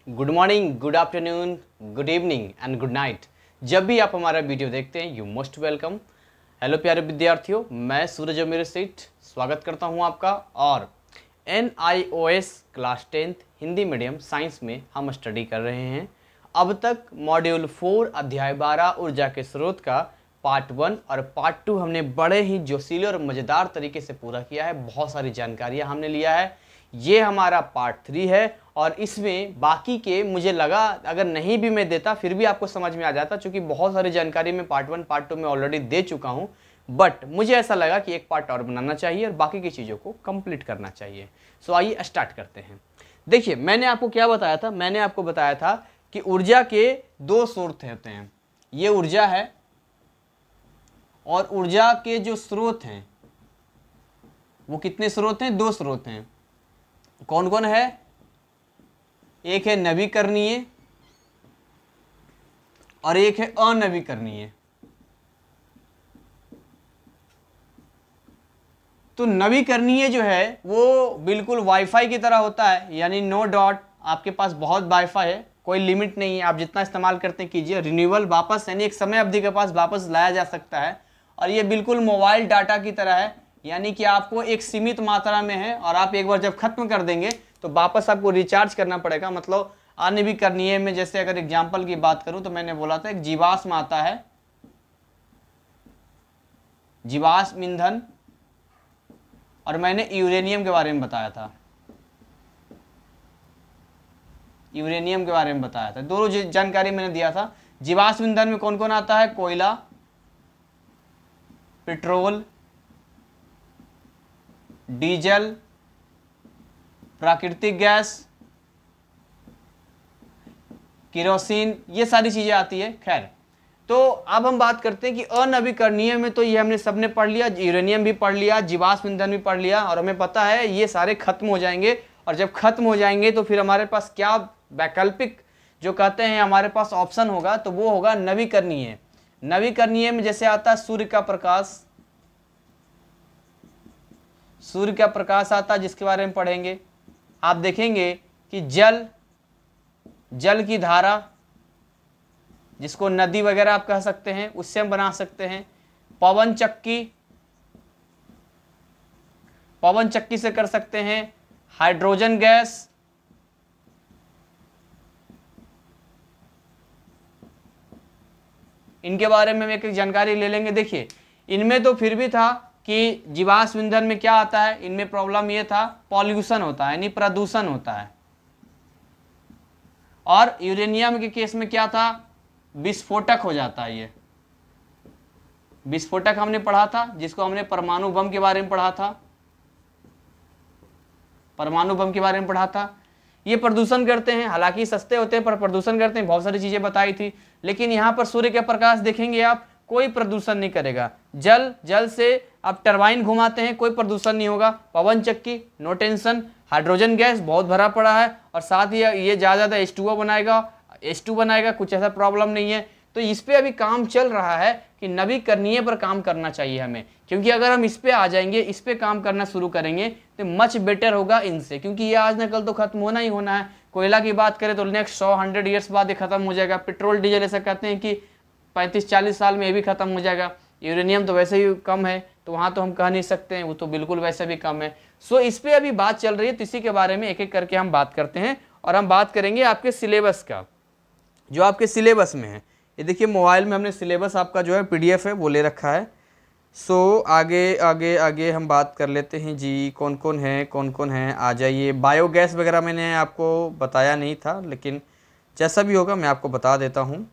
Good morning, good afternoon, good evening and good night. जब भी आप हमारा वीडियो देखते हैं यू मोस्ट वेलकम। हेलो प्यारे विद्यार्थियों, मैं सूरज अमीर सेठ स्वागत करता हूं आपका। और NIOS class 10th Hindi medium science में हम स्टडी कर रहे हैं। अब तक मॉड्यूल 4 अध्याय 12 ऊर्जा के स्रोत का पार्ट 1 और पार्ट 2 हमने बड़े ही जोशीले और मज़ेदार तरीके से पूरा किया है। बहुत सारी जानकारियाँ हमने लिया है। ये हमारा पार्ट 3 है और इसमें बाकी के मुझे लगा अगर नहीं भी मैं देता फिर भी आपको समझ में आ जाता, क्योंकि बहुत सारी जानकारी मैं पार्ट 1 पार्ट 2 में ऑलरेडी दे चुका हूँ। बट मुझे ऐसा लगा कि एक पार्ट और बनाना चाहिए और बाकी की चीज़ों को कंप्लीट करना चाहिए। सो आइए स्टार्ट करते हैं। देखिए, मैंने आपको क्या बताया था, मैंने आपको बताया था कि ऊर्जा के दो स्रोत होते हैं। ये ऊर्जा है और ऊर्जा के जो स्रोत हैं वो कितने स्रोत हैं? दो स्रोत हैं। कौन कौन है? एक है नवीकरणीय और एक है अनवीकरणीय। तो नवीकरणीय जो है वो बिल्कुल वाईफाई की तरह होता है, यानी नो डॉट। आपके पास बहुत वाईफाई है, कोई लिमिट नहीं है, आप जितना इस्तेमाल करते हैं कीजिए। रिन्यूएबल वापस, यानी एक समय अवधि के पास वापस लाया जा सकता है। और ये बिल्कुल मोबाइल डाटा की तरह है, यानी कि आपको एक सीमित मात्रा में है और आप एक बार जब खत्म कर देंगे तो वापस आपको रिचार्ज करना पड़ेगा। मतलब अनवीकरणीय में जैसे अगर एग्जाम्पल की बात करूं तो मैंने बोला था एक जीवाश्म आता है, जीवाश्म ईंधन, और मैंने यूरेनियम के बारे में बताया था। यूरेनियम के बारे में बताया था, दोनों जानकारी मैंने दिया था। जीवाश्म ईंधन में कौन कौन आता है? कोयला, पेट्रोल, डीजल, प्राकृतिक गैस, केरोसिन, ये सारी चीजें आती है। खैर, तो अब हम बात करते हैं कि अनवीकरणीय में तो ये हमने सबने पढ़ लिया, यूरेनियम भी पढ़ लिया, जीवाश्म ईंधन भी पढ़ लिया, और हमें पता है ये सारे खत्म हो जाएंगे। और जब खत्म हो जाएंगे तो फिर हमारे पास क्या वैकल्पिक जो कहते हैं हमारे पास ऑप्शन होगा, तो वो होगा नवीकरणीय। नवीकरणीय में जैसे आता है सूर्य का प्रकाश, सूर्य का प्रकाश आता है जिसके बारे में पढ़ेंगे। आप देखेंगे कि जल की धारा, जिसको नदी वगैरह आप कह सकते हैं, उससे हम बना सकते हैं। पवन चक्की से कर सकते हैं। हाइड्रोजन गैस, इनके बारे में एक एक जानकारी ले लेंगे। देखिए, इनमें तो फिर भी था कि जीवाश्म ईंधन में क्या आता है, इनमें प्रॉब्लम ये था पॉल्यूशन होता है, यानी प्रदूषण होता है। और यूरेनियम के केस में क्या था? विस्फोटक हो जाता है। ये विस्फोटक हमने पढ़ा था, जिसको हमने परमाणु बम के बारे में पढ़ा था। परमाणु बम के बारे में पढ़ा था। ये प्रदूषण करते हैं, हालांकि सस्ते होते हैं पर प्रदूषण करते हैं। बहुत सारी चीजें बताई थी। लेकिन यहाँ पर सूर्य के प्रकाश देखेंगे आप, कोई प्रदूषण नहीं करेगा। जल से आप टरबाइन घुमाते हैं, कोई प्रदूषण नहीं होगा। पवन चक्की, नो टेंशन। हाइड्रोजन गैस बहुत भरा पड़ा है, और साथ ही ये ज़्यादा H2O बनाएगा, कुछ ऐसा प्रॉब्लम नहीं है। तो इस पे अभी काम चल रहा है कि नवीकरणीय पर काम करना चाहिए हमें, क्योंकि अगर हम इस पे आ जाएंगे, इस पे काम करना शुरू करेंगे तो मच बेटर होगा इनसे, क्योंकि ये आज न कल तो खत्म होना ही होना है। कोयला की बात करें तो नेक्स्ट 100-100 ईयर्स बाद ये खत्म हो जाएगा। पेट्रोल डीजल ऐसा कहते हैं कि 35-40 साल में ये भी खत्म हो जाएगा। यूरेनियम तो वैसे ही कम है, तो वहाँ तो हम कह नहीं सकते हैं, वो तो बिल्कुल वैसे भी कम है। सो इस पर अभी बात चल रही है, तो इसी के बारे में एक एक करके हम बात करते हैं। और हम बात करेंगे आपके सिलेबस का, जो आपके सिलेबस में है। ये देखिए, मोबाइल में हमने सिलेबस आपका जो है PDF है वो ले रखा है। सो आगे आगे आगे हम बात कर लेते हैं जी। कौन कौन है आ जाइए। बायोगैस वगैरह मैंने आपको बताया नहीं था, लेकिन जैसा भी होगा मैं आपको बता देता हूँ।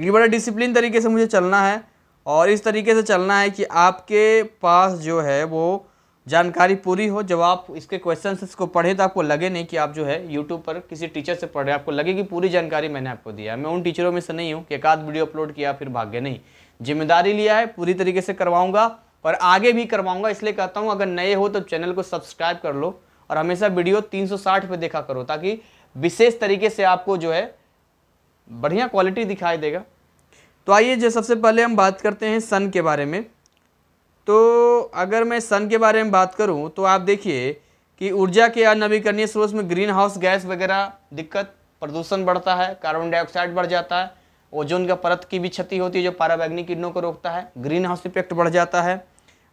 ये बड़ा डिसिप्लिन तरीके से मुझे चलना है, और इस तरीके से चलना है कि आपके पास जो है वो जानकारी पूरी हो। जब आप इसके क्वेश्चंस को पढ़े तो आपको लगे नहीं कि आप जो है यूट्यूब पर किसी टीचर से पढ़ रहे हैं, आपको लगे कि पूरी जानकारी मैंने आपको दिया है। मैं उन टीचरों में से नहीं हूँ कि एक आध वीडियो अपलोड किया फिर भाग गए, नहीं। जिम्मेदारी लिया है, पूरी तरीके से करवाऊंगा और आगे भी करवाऊंगा। इसलिए कहता हूँ अगर नए हो तो चैनल को सब्सक्राइब कर लो और हमेशा वीडियो 360 पे देखा करो, ताकि विशेष तरीके से आपको जो है बढ़िया क्वालिटी दिखाई देगा। तो आइए, जो सबसे पहले हम बात करते हैं सन के बारे में। तो अगर मैं सन के बारे में बात करूं तो आप देखिए कि ऊर्जा के नवीकरणीय स्रोत में ग्रीन हाउस गैस वगैरह दिक्कत, प्रदूषण बढ़ता है, कार्बन डाइऑक्साइड बढ़ जाता है, ओजोन का परत की भी क्षति होती है जो पराबैंगनी किरणों को रोकता है, ग्रीन हाउस इफेक्ट बढ़ जाता है।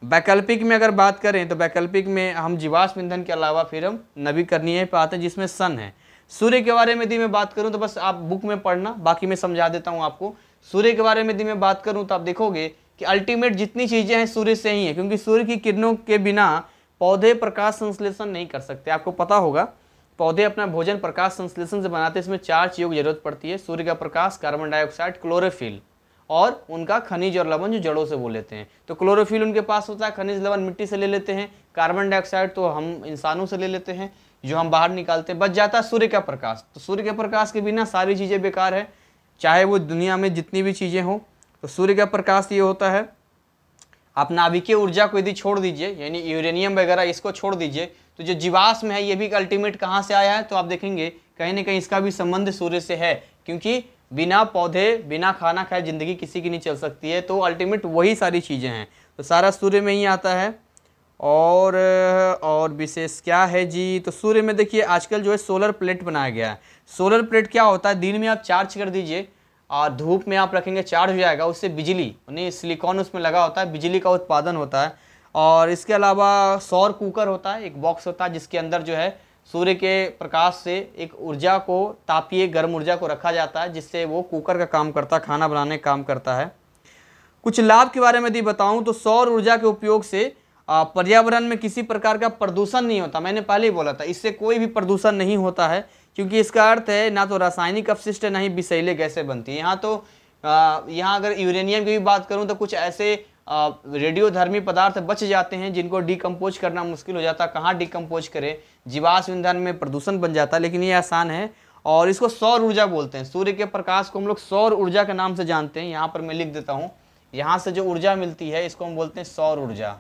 वैकल्पिक में अगर बात करें तो वैकल्पिक में हम जीवाश्म ईंधन के अलावा फिर हम नवीकरणीय पे आते हैं जिसमें सन है। सूर्य के बारे में यदि मैं बात करूं तो बस आप बुक में पढ़ना, बाकी मैं समझा देता हूं आपको। सूर्य के बारे में यदि मैं बात करूं तो आप देखोगे कि अल्टीमेट जितनी चीजें हैं सूर्य से ही है, क्योंकि सूर्य की किरणों के बिना पौधे प्रकाश संश्लेषण नहीं कर सकते। आपको पता होगा पौधे अपना भोजन प्रकाश संश्लेषण से बनाते हैं, इसमें 4 चीजों की जरूरत पड़ती है, सूर्य का प्रकाश, कार्बन डाइऑक्साइड, क्लोरोफिल और उनका खनिज और लवण जो जड़ों से वो लेते हैं। तो क्लोरोफिल उनके पास होता है, खनिज लवण मिट्टी से ले लेते हैं, कार्बन डाइऑक्साइड तो हम इंसानों से ले लेते हैं जो हम बाहर निकालते हैं, बच जाता है सूर्य का प्रकाश। तो सूर्य के प्रकाश के बिना सारी चीज़ें बेकार है, चाहे वो दुनिया में जितनी भी चीज़ें हों। तो सूर्य का प्रकाश ये होता है। आप नाभिकीय ऊर्जा को यदि छोड़ दीजिए, यानी यूरेनियम वगैरह इसको छोड़ दीजिए, तो जो जीवाश्म है ये भी अल्टीमेट कहाँ से आया है, तो आप देखेंगे कहीं ना कहीं इसका भी संबंध सूर्य से है, क्योंकि बिना पौधे बिना खाना खाए जिंदगी किसी की नहीं चल सकती है। तो अल्टीमेट वही सारी चीज़ें हैं, तो सारा सूर्य में ही आता है। और विशेष क्या है जी, तो सूर्य में देखिए आजकल जो है सोलर प्लेट बनाया गया है। सोलर प्लेट क्या होता है, दिन में आप चार्ज कर दीजिए और धूप में आप रखेंगे, चार्ज हो जाएगा, उससे बिजली, नहीं सिलिकॉन उसमें लगा होता है, बिजली का उत्पादन होता है। और इसके अलावा सौर कुकर होता है, एक बॉक्स होता है जिसके अंदर जो है सूर्य के प्रकाश से एक ऊर्जा को, तापीय गर्म ऊर्जा को रखा जाता है, जिससे वो कुकर का काम करता है, खाना बनाने का काम करता है। कुछ लाभ के बारे में यदि बताऊं तो सौर ऊर्जा के उपयोग से पर्यावरण में किसी प्रकार का प्रदूषण नहीं होता। मैंने पहले ही बोला था, इससे कोई भी प्रदूषण नहीं होता है, क्योंकि इसका अर्थ है ना तो रासायनिक अपशिष्ट ना ही विषैले गैसें बनती हैं। यहाँ तो यहाँ अगर यूरेनियम की भी बात करूँ तो कुछ ऐसे रेडियोधर्मी पदार्थ बच जाते हैं जिनको डिकम्पोज करना मुश्किल हो जाता है। कहाँ डिकम्पोज करें, जीवाश्म ईंधन में प्रदूषण बन जाता है, लेकिन ये आसान है और इसको सौर ऊर्जा बोलते हैं। सूर्य के प्रकाश को हम लोग सौर ऊर्जा के नाम से जानते हैं। यहाँ पर मैं लिख देता हूँ, यहाँ से जो ऊर्जा मिलती है इसको हम बोलते हैं सौर ऊर्जा।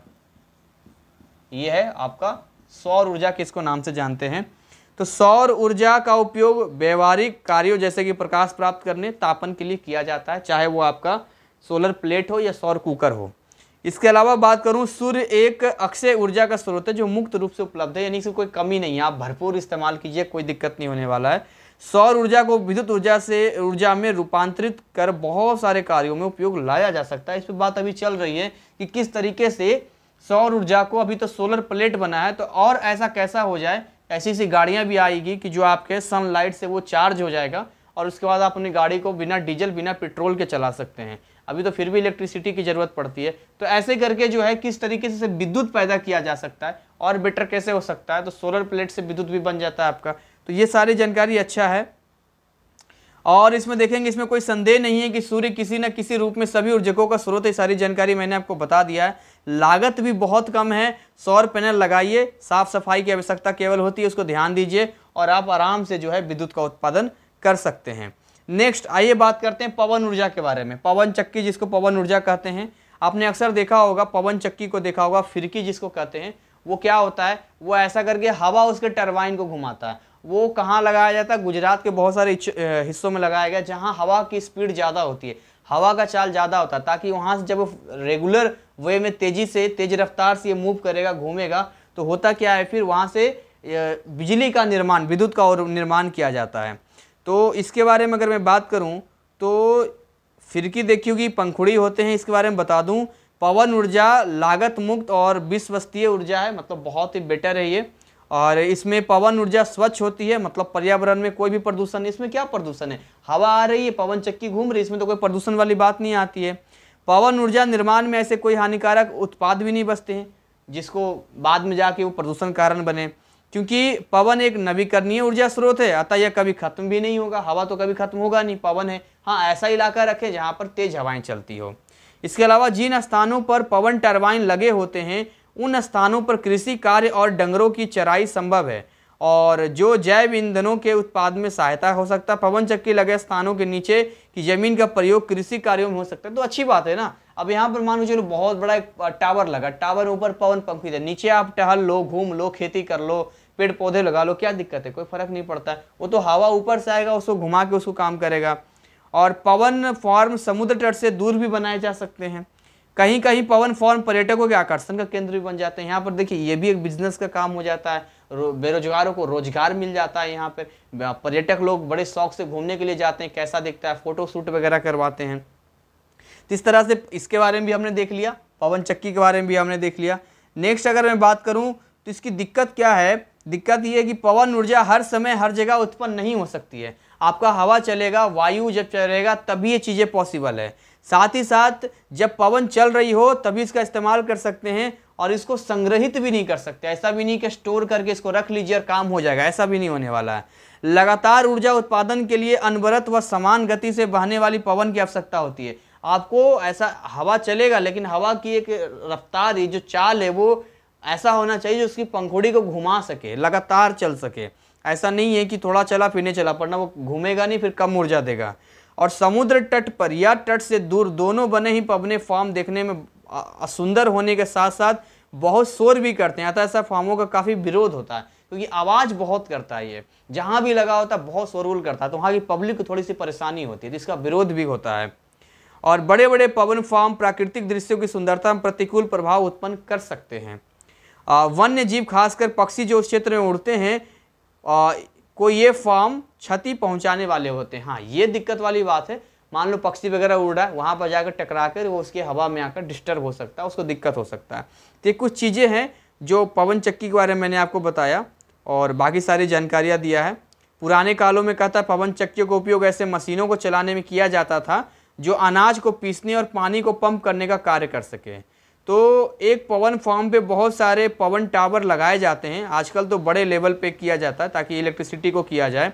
ये है आपका सौर ऊर्जा, किसको नाम से जानते हैं। तो सौर ऊर्जा का उपयोग व्यवहारिक कार्यों जैसे कि प्रकाश प्राप्त करने, तापन के लिए किया जाता है, चाहे वो आपका सोलर प्लेट हो या सौर कुकर हो। इसके अलावा बात करूं, सूर्य एक अक्षय ऊर्जा का स्रोत है जो मुक्त रूप से उपलब्ध है, यानी कि कोई कमी नहीं है, आप भरपूर इस्तेमाल कीजिए, कोई दिक्कत नहीं होने वाला है। सौर ऊर्जा को विद्युत ऊर्जा में रूपांतरित कर बहुत सारे कार्यों में उपयोग लाया जा सकता है। इस पर बात अभी चल रही है कि किस तरीके से सौर ऊर्जा को, अभी तो सोलर प्लेट बना है, तो और ऐसा कैसा हो जाए, ऐसी सी गाड़ियां भी आएगी कि जो आपके सनलाइट से वो चार्ज हो जाएगा और उसके बाद आप अपनी गाड़ी को बिना डीजल बिना पेट्रोल के चला सकते हैं। अभी तो फिर भी इलेक्ट्रिसिटी की ज़रूरत पड़ती है। तो ऐसे करके जो है किस तरीके से विद्युत पैदा किया जा सकता है और बेटर कैसे हो सकता है, तो सोलर प्लेट से विद्युत भी बन जाता है आपका। तो ये सारी जानकारी अच्छा है। और इसमें देखेंगे, इसमें कोई संदेह नहीं है कि सूर्य किसी न किसी रूप में सभी ऊर्जकों का स्रोत है। सारी जानकारी मैंने आपको बता दिया है। लागत भी बहुत कम है। सौर पैनल लगाइए, साफ सफाई की आवश्यकता केवल होती है, उसको ध्यान दीजिए और आप आराम से जो है विद्युत का उत्पादन कर सकते हैं। नेक्स्ट आइए बात करते हैं पवन ऊर्जा के बारे में। पवन चक्की, जिसको पवन ऊर्जा कहते हैं, आपने अक्सर देखा होगा, पवन चक्की को देखा होगा, फिरकी जिसको कहते हैं। वो क्या होता है, वो ऐसा करके हवा उसके टरबाइन को घुमाता है। वो कहाँ लगाया जाता है, गुजरात के बहुत सारे हिस्सों में लगाया गया जहाँ हवा की स्पीड ज़्यादा होती है, हवा का चाल ज़्यादा होता है, ताकि वहाँ से जब रेगुलर वे में तेज़ी से, तेज रफ्तार से ये मूव करेगा, घूमेगा, तो होता क्या है, फिर वहाँ से बिजली का निर्माण, विद्युत का और निर्माण किया जाता है। तो इसके बारे में अगर मैं बात करूँ तो फिरकी देखिए कि पंखुड़ी होते हैं। इसके बारे में बता दूँ, पवन ऊर्जा लागत मुक्त और विश्वसनीय ऊर्जा है, मतलब बहुत ही बेटर है ये। और इसमें पवन ऊर्जा स्वच्छ होती है, मतलब पर्यावरण में कोई भी प्रदूषण नहीं। इसमें क्या प्रदूषण है, हवा आ रही है, पवन चक्की घूम रही है, इसमें तो कोई प्रदूषण वाली बात नहीं आती है। पवन ऊर्जा निर्माण में ऐसे कोई हानिकारक उत्पाद भी नहीं बचते हैं जिसको बाद में जाके वो प्रदूषण कारण बने, क्योंकि पवन एक नवीकरणीय ऊर्जा स्रोत है, अतः यह कभी खत्म भी नहीं होगा। हवा तो कभी खत्म होगा नहीं, पवन है। हाँ, ऐसा इलाका रखें जहाँ पर तेज हवाएं चलती हो। इसके अलावा जिन स्थानों पर पवन टरबाइन लगे होते हैं उन स्थानों पर कृषि कार्य और डंगरों की चराई संभव है और जो जैव ईंधनों के उत्पादन में सहायता हो सकता है। पवन चक्की लगे स्थानों के नीचे की जमीन का प्रयोग कृषि कार्यों में हो सकता है, तो अच्छी बात है ना। अब यहाँ पर मान लो चलो बहुत बड़ा एक टावर लगा, टावर ऊपर पवन पंखी है, नीचे आप टहल लो, घूम लो, खेती कर लो, पेड़ पौधे लगा लो, क्या दिक्कत है, कोई फर्क नहीं पड़ता है। वो तो हवा ऊपर से आएगा, उसको घुमा के उसको काम करेगा। और पवन फार्म समुद्र तट से दूर भी बनाए जा सकते हैं। कहीं कहीं पवन फार्म पर्यटकों के आकर्षण का केंद्र भी बन जाते हैं। यहाँ पर देखिए ये भी एक बिजनेस का काम हो जाता है। बेरोजगारों को रोजगार मिल जाता है। यहाँ पर पर्यटक लोग बड़े शौक से घूमने के लिए जाते हैं, कैसा दिखता है, फोटो शूट वगैरह करवाते हैं। तो इस तरह से इसके बारे में भी हमने देख लिया, पवन चक्की के बारे में भी हमने देख लिया। नेक्स्ट अगर मैं बात करूं तो इसकी दिक्कत क्या है, दिक्कत ये है कि पवन ऊर्जा हर समय हर जगह उत्पन्न नहीं हो सकती है। आपका हवा चलेगा, वायु जब चलेगा तभी ये चीज़ें पॉसिबल है। साथ ही साथ जब पवन चल रही हो तभी इसका इस्तेमाल कर सकते हैं, और इसको संग्रहित भी नहीं कर सकते। ऐसा भी नहीं कि स्टोर करके इसको रख लीजिए और काम हो जाएगा, ऐसा भी नहीं होने वाला है। लगातार ऊर्जा उत्पादन के लिए अनवरत व समान गति से बहने वाली पवन की आवश्यकता होती है। आपको ऐसा हवा चलेगा, लेकिन हवा की एक रफ्तार, जो चाल है वो ऐसा होना चाहिए जो उसकी पंखुड़ी को घुमा सके, लगातार चल सके। ऐसा नहीं है कि थोड़ा चला फिर नहीं चला, पड़ना वो घूमेगा नहीं, फिर कम ऊर्जा देगा। और समुद्र तट पर या तट से दूर दोनों बने ही पवने फार्म देखने में सुंदर होने के साथ साथ बहुत शोर भी करते हैं। अतः ऐसा फार्मों का काफ़ी विरोध होता है, क्योंकि आवाज़ बहुत करता है। ये जहाँ भी लगा होता है बहुत शोरगुल करता है, तो वहाँ की पब्लिक को थोड़ी सी परेशानी होती है, तो इसका विरोध भी होता है। और बड़े बड़े पवन फार्म प्राकृतिक दृश्यों की सुंदरता में प्रतिकूल प्रभाव उत्पन्न कर सकते हैं। वन्य जीव खासकर पक्षी जो उस क्षेत्र में उड़ते हैं को ये फार्म क्षति पहुंचाने वाले होते हैं। हाँ, ये दिक्कत वाली बात है। मान लो पक्षी वगैरह उड़ रहा है, वहाँ पर जाकर टकरा कर वो उसकी हवा में आकर डिस्टर्ब हो सकता है, उसको दिक्कत हो सकता है। तो ये कुछ चीज़ें हैं जो पवन चक्की के बारे में मैंने आपको बताया, और बाकी सारी जानकारियाँ दिया है। पुराने कालों में कहता है पवन चक्कियों का उपयोग ऐसे मशीनों को चलाने में किया जाता था जो अनाज को पीसने और पानी को पंप करने का कार्य कर सके। तो एक पवन फार्म पे बहुत सारे पवन टावर लगाए जाते हैं। आजकल तो बड़े लेवल पे किया जाता है ताकि इलेक्ट्रिसिटी को किया जाए।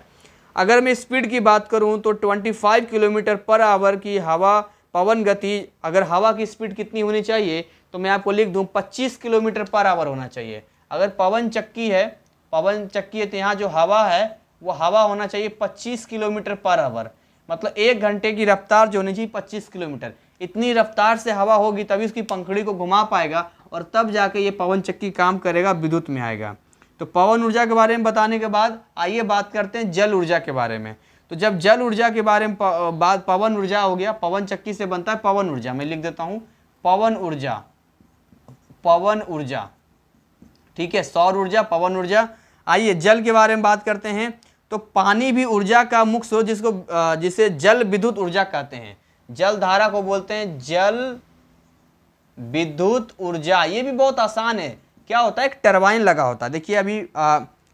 अगर मैं स्पीड की बात करूं तो 25 किलोमीटर पर आवर की हवा पवन गति, अगर हवा की स्पीड कितनी होनी चाहिए तो मैं आपको लिख दूं 25 किलोमीटर पर आवर होना चाहिए। अगर पवन चक्की है तो यहाँ जो हवा है वो हवा होना चाहिए 25 किलोमीटर पर आवर, मतलब 1 घंटे की रफ्तार जो होनी चाहिए 25 किलोमीटर। इतनी रफ्तार से हवा होगी तभी उसकी पंखुड़ी को घुमा पाएगा, और तब जाके ये पवन चक्की काम करेगा, विद्युत में आएगा। तो पवन ऊर्जा के बारे में बताने के बाद आइए बात करते हैं जल ऊर्जा के बारे में। तो जब जल ऊर्जा के बारे में बात, पवन ऊर्जा हो गया, पवन चक्की से बनता है पवन ऊर्जा। मैं लिख देता हूँ पवन ऊर्जा, ठीक है, सौर ऊर्जा, पवन ऊर्जा। आइए जल के बारे में बात करते हैं। तो पानी भी ऊर्जा का मुख्य स्रोत जिसे जल विद्युत ऊर्जा कहते हैं। जल धारा को बोलते हैं जल विद्युत ऊर्जा। ये भी बहुत आसान है। क्या होता है, एक टरबाइन लगा होता है। देखिए अभी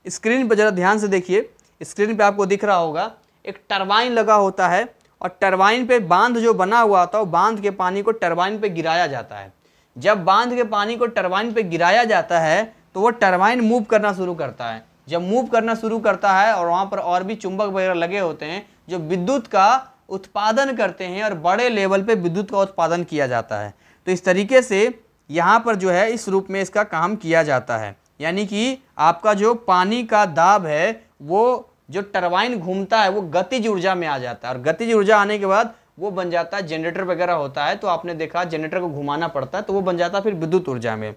स्क्रीन पर जरा ध्यान से देखिए, स्क्रीन पे आपको दिख रहा होगा एक टरबाइन लगा होता है, और टरबाइन पे बांध जो बना हुआ होता है, वो बांध के पानी को टरबाइन पे गिराया जाता है। जब बांध के पानी को टरबाइन पे गिराया जाता है तो वो टरबाइन मूव करना शुरू करता है। जब मूव करना शुरू करता है और वहाँ पर और भी चुंबक वगैरह लगे होते हैं जो विद्युत का उत्पादन करते हैं, और बड़े लेवल पे विद्युत का उत्पादन किया जाता है। तो इस तरीके से यहाँ पर जो है इस रूप में इसका काम किया जाता है। यानी कि आपका जो पानी का दाब है वो जो टरबाइन घूमता है वो गतिज ऊर्जा में आ जाता है, और गतिज ऊर्जा आने के बाद वो बन जाता है जनरेटर वगैरह होता है। तो आपने देखा जनरेटर को घुमाना पड़ता है, तो वो बन जाता है फिर विद्युत ऊर्जा में।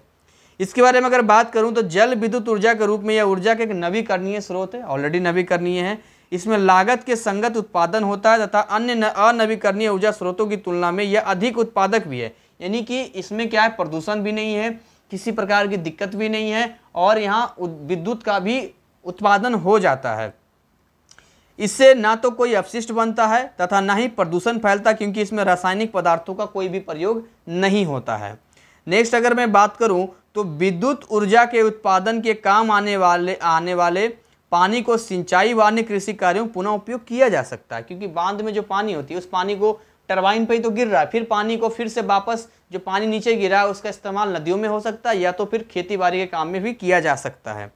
इसके बारे में अगर बात करूं तो जल विद्युत ऊर्जा के रूप में यह ऊर्जा का एक नवीकरणीय स्रोत है, ऑलरेडी नवीकरणीय है। इसमें लागत के संगत उत्पादन होता है तथा अन्य अनवीकरणीय ऊर्जा स्रोतों की तुलना में यह अधिक उत्पादक भी है। यानी कि इसमें क्या है, प्रदूषण भी नहीं है, किसी प्रकार की दिक्कत भी नहीं है, और यहाँ विद्युत का भी उत्पादन हो जाता है। इससे ना तो कोई अपशिष्ट बनता है तथा ना ही प्रदूषण फैलता, क्योंकि इसमें रासायनिक पदार्थों का कोई भी प्रयोग नहीं होता है। नेक्स्ट अगर मैं बात करूं तो विद्युत ऊर्जा के उत्पादन के काम आने वाले पानी को सिंचाई व अन्य कृषि कार्यों में पुनः उपयोग किया जा सकता है, क्योंकि बांध में जो पानी होती है उस पानी को टरबाइन पे ही तो गिर रहा है, फिर पानी को फिर से वापस जो पानी नीचे गिरा है उसका इस्तेमाल नदियों में हो सकता है, या तो फिर खेती बाड़ी के काम में भी किया जा सकता है।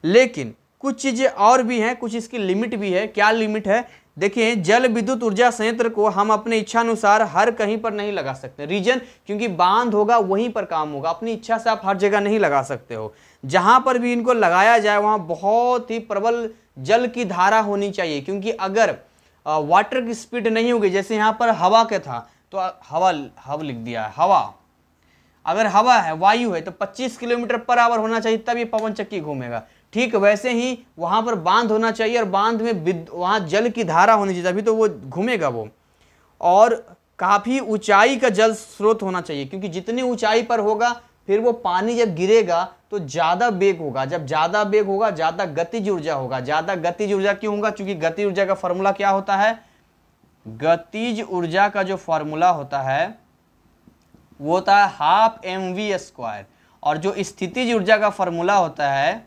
लेकिन कुछ चीज़ें और भी हैं, कुछ इसकी लिमिट भी है। क्या लिमिट है, देखिए जल विद्युत ऊर्जा संयंत्र को हम अपने इच्छानुसार हर कहीं पर नहीं लगा सकते। रीजन, क्योंकि बांध होगा वहीं पर काम होगा, अपनी इच्छा से आप हर जगह नहीं लगा सकते हो। जहां पर भी इनको लगाया जाए वहां बहुत ही प्रबल जल की धारा होनी चाहिए, क्योंकि अगर वाटर की स्पीड नहीं होगी, जैसे यहाँ पर हवा के था तो हवा लिख दिया है, हवा अगर हवा है, वायु है, तो 25 किलोमीटर पर आवर होना चाहिए, तब ये पवन चक्की घूमेगा। ठीक वैसे ही वहां पर बांध होना चाहिए, और बांध में वहां जल की धारा होनी चाहिए, तभी तो वो घूमेगा वो। और काफी ऊंचाई का जल स्रोत होना चाहिए, क्योंकि जितनी ऊंचाई पर होगा फिर वो पानी जब गिरेगा तो ज्यादा वेग होगा। जब ज्यादा वेग होगा ज्यादा गतिज ऊर्जा होगा। ज्यादा गतिज ऊर्जा क्यों होगा? क्योंकि गतिज ऊर्जा का फॉर्मूला क्या होता है? गतिज ऊर्जा का जो फॉर्मूला होता है वो होता है हाफ mv², और जो स्थितिज ऊर्जा का फॉर्मूला होता है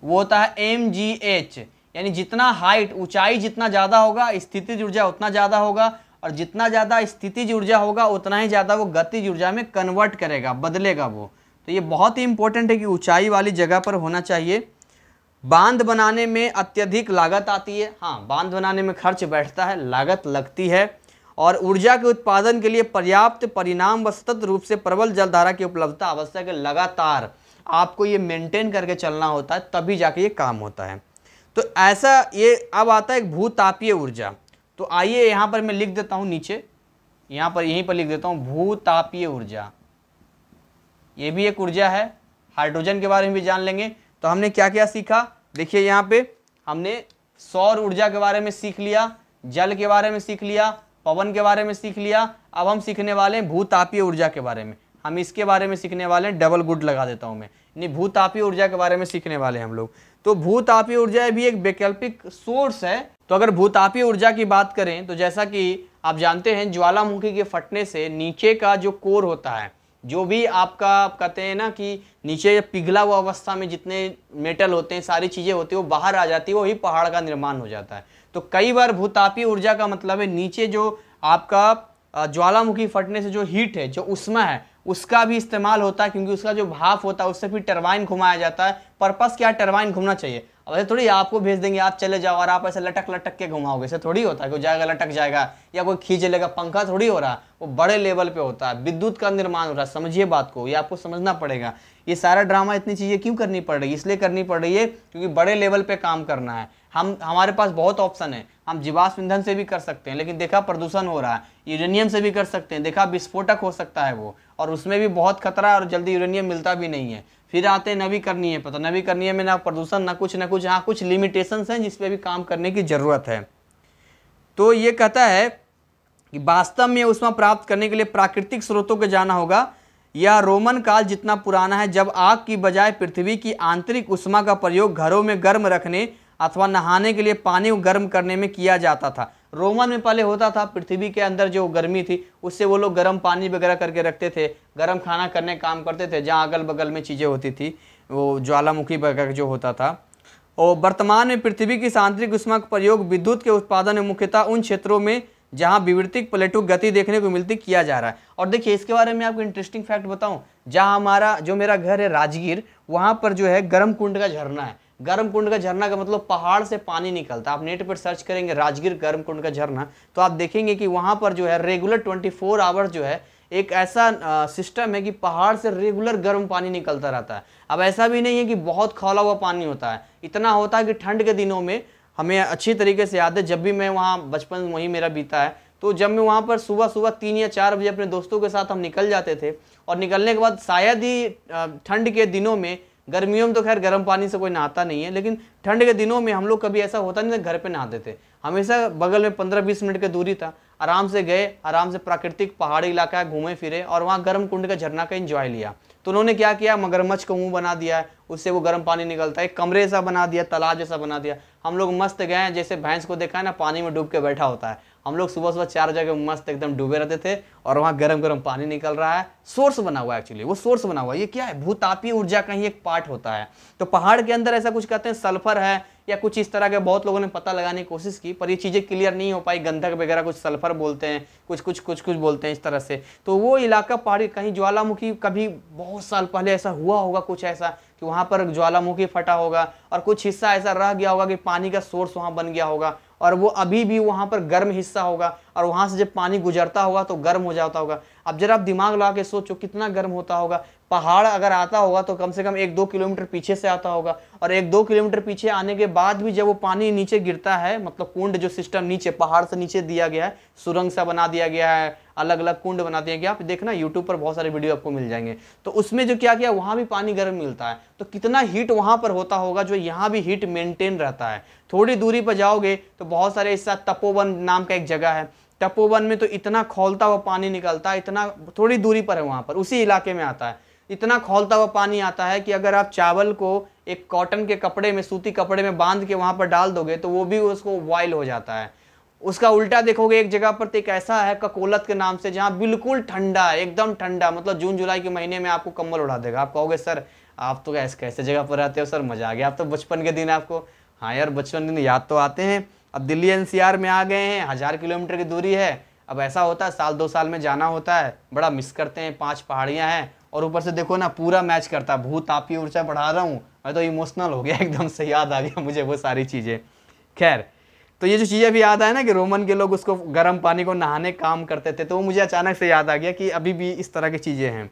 वो होता है mgh। यानी जितना हाइट, ऊंचाई जितना ज्यादा होगा स्थितिज ऊर्जा उतना ज्यादा होगा, और जितना ज्यादा स्थितिज ऊर्जा होगा उतना ही ज्यादा वो गतिज ऊर्जा में कन्वर्ट करेगा, बदलेगा वो। तो ये बहुत ही इंपॉर्टेंट है कि ऊंचाई वाली जगह पर होना चाहिए। बांध बनाने में अत्यधिक लागत आती है। हाँ, बांध बनाने में खर्च बैठता है, लागत लगती है, और ऊर्जा के उत्पादन के लिए पर्याप्त परिणाम व सतत रूप से प्रबल जलधारा की उपलब्धता आवश्यक है। लगातार आपको ये मेंटेन करके चलना होता है, तभी जाके ये काम होता है। तो ऐसा ये अब आता है एक भूतापीय ऊर्जा। तो आइए यहाँ पर मैं लिख देता हूँ नीचे, यहाँ पर यहीं पर लिख देता हूँ भूतापीय ऊर्जा। ये भी एक ऊर्जा है। हाइड्रोजन के बारे में भी जान लेंगे। तो हमने क्या क्या सीखा? देखिए यहाँ पे हमने सौर ऊर्जा के बारे में सीख लिया, जल के बारे में सीख लिया, पवन के बारे में सीख लिया। अब हम सीखने वाले हैं भूतापीय ऊर्जा के बारे में। हम इसके बारे में सीखने वाले हैं, डबल गुड लगा देता हूं मैं, यानी भूतापीय ऊर्जा के बारे में सीखने वाले हैं हम लोग। तो भूतापीय ऊर्जा भी एक वैकल्पिक सोर्स है। तो अगर भूतापीय ऊर्जा की बात करें तो जैसा कि आप जानते हैं ज्वालामुखी के फटने से नीचे का जो कोर होता है, जो भी आपका कहते हैं ना कि नीचे पिघला हुआ अवस्था में जितने मेटल होते हैं, सारी चीजें होती है, वो बाहर आ जाती है, वही पहाड़ का निर्माण हो जाता है। तो कई बार भूतापीय ऊर्जा का मतलब है नीचे जो आपका ज्वालामुखी फटने से जो हीट है, जो उष्मा है, उसका भी इस्तेमाल होता है, क्योंकि उसका जो भाप होता है उससे फिर टरबाइन घुमाया जाता है। पर्पस क्या? टरबाइन घूमना चाहिए। अब ऐसे थोड़ी आपको भेज देंगे आप चले जाओ और आप ऐसे लटक लटक के घुमाओगे, ऐसे थोड़ी होता है। कोई जाएगा लटक जाएगा या कोई खींच लेगा, पंखा थोड़ी हो रहा। वो बड़े लेवल पे होता है, विद्युत का निर्माण हो रहा है। समझिए बात को, ये आपको समझना पड़ेगा। ये सारा ड्रामा इतनी चीजें क्यों करनी पड़ रही है? इसलिए करनी पड़ रही है क्योंकि बड़े लेवल पे काम करना है। हमारे पास बहुत ऑप्शन है। हम जीवाश्म ईंधन से भी कर सकते हैं, लेकिन देखा प्रदूषण हो रहा है। यूरेनियम से भी कर सकते हैं, देखा विस्फोटक हो सकता है वो, और उसमें भी बहुत खतरा है और जल्दी यूरेनियम मिलता भी नहीं है। फिर आते हैं नवीकरणीय पे। तो नवीकरणीय में ना प्रदूषण ना कुछ, हाँ कुछ लिमिटेशंस हैं जिसपे भी काम करने की जरूरत है। तो ये कहता है कि वास्तव में ऊष्मा प्राप्त करने के लिए प्राकृतिक स्रोतों को जाना होगा। यह रोमन काल जितना पुराना है, जब आग की बजाय पृथ्वी की आंतरिक ऊष्मा का प्रयोग घरों में गर्म रखने अथवा नहाने के लिए पानी को गर्म करने में किया जाता था। रोमन में पहले होता था, पृथ्वी के अंदर जो गर्मी थी उससे वो लोग गर्म पानी वगैरह करके रखते थे, गर्म खाना करने काम करते थे, जहाँ अगल बगल में चीज़ें होती थी, वो ज्वालामुखी वगैरह जो होता था। और वर्तमान में पृथ्वी की आंतरिक ऊष्मा का प्रयोग विद्युत के उत्पादन में मुख्यतः उन क्षेत्रों में जहाँ विवर्तिक प्लेटों गति देखने को मिलती किया जा रहा है। और देखिए इसके बारे में आपको इंटरेस्टिंग फैक्ट बताऊं, जहाँ मेरा घर है राजगीर, वहाँ पर जो है गर्म कुंड का झरना है। गर्म कुंड का झरना का मतलब पहाड़ से पानी निकलता है। आप नेट पर सर्च करेंगे राजगीर गर्म कुंड का झरना, तो आप देखेंगे कि वहाँ पर जो है रेगुलर 24 आवर्स जो है एक ऐसा सिस्टम है कि पहाड़ से रेगुलर गर्म पानी निकलता रहता है। अब ऐसा भी नहीं है कि बहुत खौला हुआ पानी होता है, इतना होता है कि ठंड के दिनों में हमें अच्छी तरीके से याद है, जब भी मैं वहाँ बचपन वहीं मेरा बीता है, तो जब मैं वहाँ पर सुबह सुबह 3 या 4 बजे अपने दोस्तों के साथ हम निकल जाते थे, और निकलने के बाद शायद ही ठंड के दिनों में, गर्मियों में तो खैर गर्म पानी से कोई नहाता नहीं है, लेकिन ठंड के दिनों में हम लोग कभी ऐसा होता नहीं था घर पे नहाते थे, हमेशा बगल में 15-20 मिनट की दूरी था, आराम से गए, आराम से प्राकृतिक पहाड़ी इलाका है, घूमे फिरे और वहाँ गर्म कुंड का झरना का एंजॉय लिया। तो उन्होंने क्या किया, मगरमच्छ को मुंह बना दिया है, उससे वो गर्म पानी निकलता है, एक कमरे सा बना दिया, तालाब जैसा बना दिया। हम लोग मस्त गए, जैसे भैंस को देखा है ना पानी में डूब के बैठा होता है, हम लोग सुबह सुबह 4 जगह मस्त एकदम डूबे रहते थे और वहाँ गर्म गर्म पानी निकल रहा है। सोर्स बना हुआ है, एक्चुअली वो सोर्स बना हुआ है। ये क्या है, भूतापीय ऊर्जा का ही एक पार्ट होता है। तो पहाड़ के अंदर ऐसा कुछ कहते हैं सल्फर है या कुछ इस तरह के, बहुत लोगों ने पता लगाने की कोशिश की पर ये चीज़ें क्लियर नहीं हो पाई। गंधक वगैरह कुछ सल्फर बोलते हैं, कुछ बोलते हैं इस तरह से। तो वो इलाका पहाड़ी, कहीं ज्वालामुखी, कभी बहुत साल पहले ऐसा हुआ होगा कुछ ऐसा कि वहाँ पर ज्वालामुखी फटा होगा और कुछ हिस्सा ऐसा रह गया होगा कि पानी का सोर्स वहाँ बन गया होगा और वो अभी भी वहाँ पर गर्म हिस्सा होगा और वहाँ से जब पानी गुजरता होगा तो गर्म हो जाता होगा। अब जरा आप दिमाग लगा के सोचो कितना गर्म होता होगा। पहाड़ अगर आता होगा तो कम से कम 1-2 किलोमीटर पीछे से आता होगा और 1-2 किलोमीटर पीछे आने के बाद भी जब वो पानी नीचे गिरता है, मतलब कुंड जो सिस्टम नीचे पहाड़ से नीचे दिया गया है, सुरंग सा बना दिया गया है, अलग अलग कुंड बना दिया गया, आप देखना यूट्यूब पर बहुत सारे वीडियो आपको मिल जाएंगे। तो उसमें जो क्या किया, वहां भी पानी गर्म मिलता है, तो कितना हीट वहां पर होता होगा जो यहाँ भी हीट मेंटेन रहता है। थोड़ी दूरी पर जाओगे तो बहुत सारे, इस तपोवन नाम का एक जगह है, तपोवन में तो इतना खौलता हुआ पानी निकलता है, इतना थोड़ी दूरी पर है, वहां पर उसी इलाके में आता है। इतना खौलता हुआ पानी आता है कि अगर आप चावल को एक कॉटन के कपड़े में, सूती कपड़े में बांध के वहां पर डाल दोगे तो वो भी उसको बॉयल हो जाता है। उसका उल्टा देखोगे, एक जगह पर एक ऐसा है ककोलत के नाम से, जहां बिल्कुल ठंडा है, एकदम ठंडा, मतलब जून जुलाई के महीने में आपको कम्बल उड़ा देगा। आप कहोगे सर आप तो कैसे जगह पर रहते हो सर, मजा आ गया, आप तो बचपन के दिन आपको। हाँ यार, बचपन के दिन याद तो आते हैं। अब दिल्ली एनसीआर में आ गए हैं, 1000 किलोमीटर की दूरी है। अब ऐसा होता है साल 2 साल में जाना होता है, बड़ा मिस करते हैं। 5 पहाड़ियाँ हैं और ऊपर से देखो ना पूरा मैच करता है, भूत तापीय ऊर्जा बढ़ा रहा हूँ, मैं तो इमोशनल हो गया एकदम से, याद आ गया मुझे वो सारी चीज़ें। खैर, तो ये जो चीज़ें भी याद आए ना कि रोमन के लोग उसको गर्म पानी को नहाने काम करते थे, तो वो मुझे अचानक से याद आ गया कि अभी भी इस तरह की चीज़ें हैं।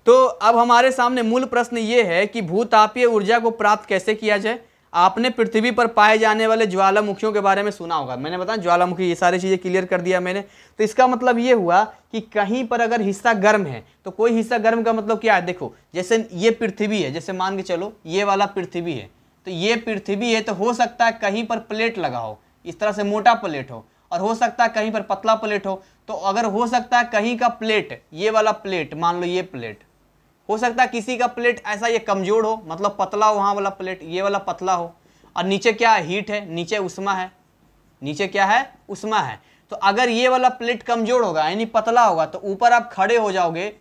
तो अब हमारे सामने मूल प्रश्न ये है कि भूतापीय ऊर्जा को प्राप्त कैसे किया जाए। आपने पृथ्वी पर पाए जाने वाले ज्वालामुखियों के बारे में सुना होगा, मैंने बताया ज्वालामुखी, ये सारी चीज़ें क्लियर कर दिया मैंने। तो इसका मतलब ये हुआ कि कहीं पर अगर हिस्सा गर्म है तो कोई हिस्सा गर्म का मतलब क्या है, देखो जैसे ये पृथ्वी है, जैसे मान के चलो ये वाला पृथ्वी है, तो ये पृथ्वी है, तो हो सकता है कहीं पर प्लेट लगा हो, इस तरह से मोटा प्लेट हो, और हो सकता है कहीं पर पतला प्लेट हो। तो अगर हो सकता है कहीं का प्लेट, ये वाला प्लेट मान लो, ये प्लेट हो सकता है किसी का प्लेट ऐसा ये कमजोर हो, मतलब पतला हो, वहां वाला प्लेट, ये वाला पतला हो, और नीचे क्या है, हीट है, नीचे उष्मा है, नीचे क्या है, उष्मा है। तो अगर ये वाला प्लेट कमजोर होगा यानी पतला होगा, तो ऊपर आप खड़े हो जाओगे,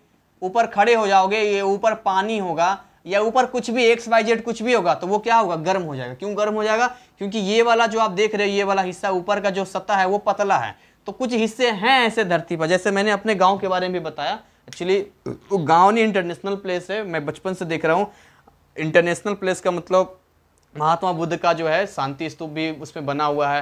ऊपर खड़े हो जाओगे, ये ऊपर पानी होगा या ऊपर कुछ भी XYZ कुछ भी होगा, तो वो क्या होगा, गर्म हो जाएगा। क्यों गर्म हो जाएगा, क्योंकि ये वाला जो आप देख रहे हो, ये वाला हिस्सा ऊपर का जो सतह है वो पतला है। तो कुछ हिस्से हैं ऐसे धरती पर, जैसे मैंने अपने गांव के बारे में भी बताया, एक्चुअली वो गांव नहीं, इंटरनेशनल प्लेस है, मैं बचपन से देख रहा हूँ। इंटरनेशनल प्लेस का मतलब महात्मा बुद्ध का जो है शांति स्तूप भी उसमें बना हुआ है।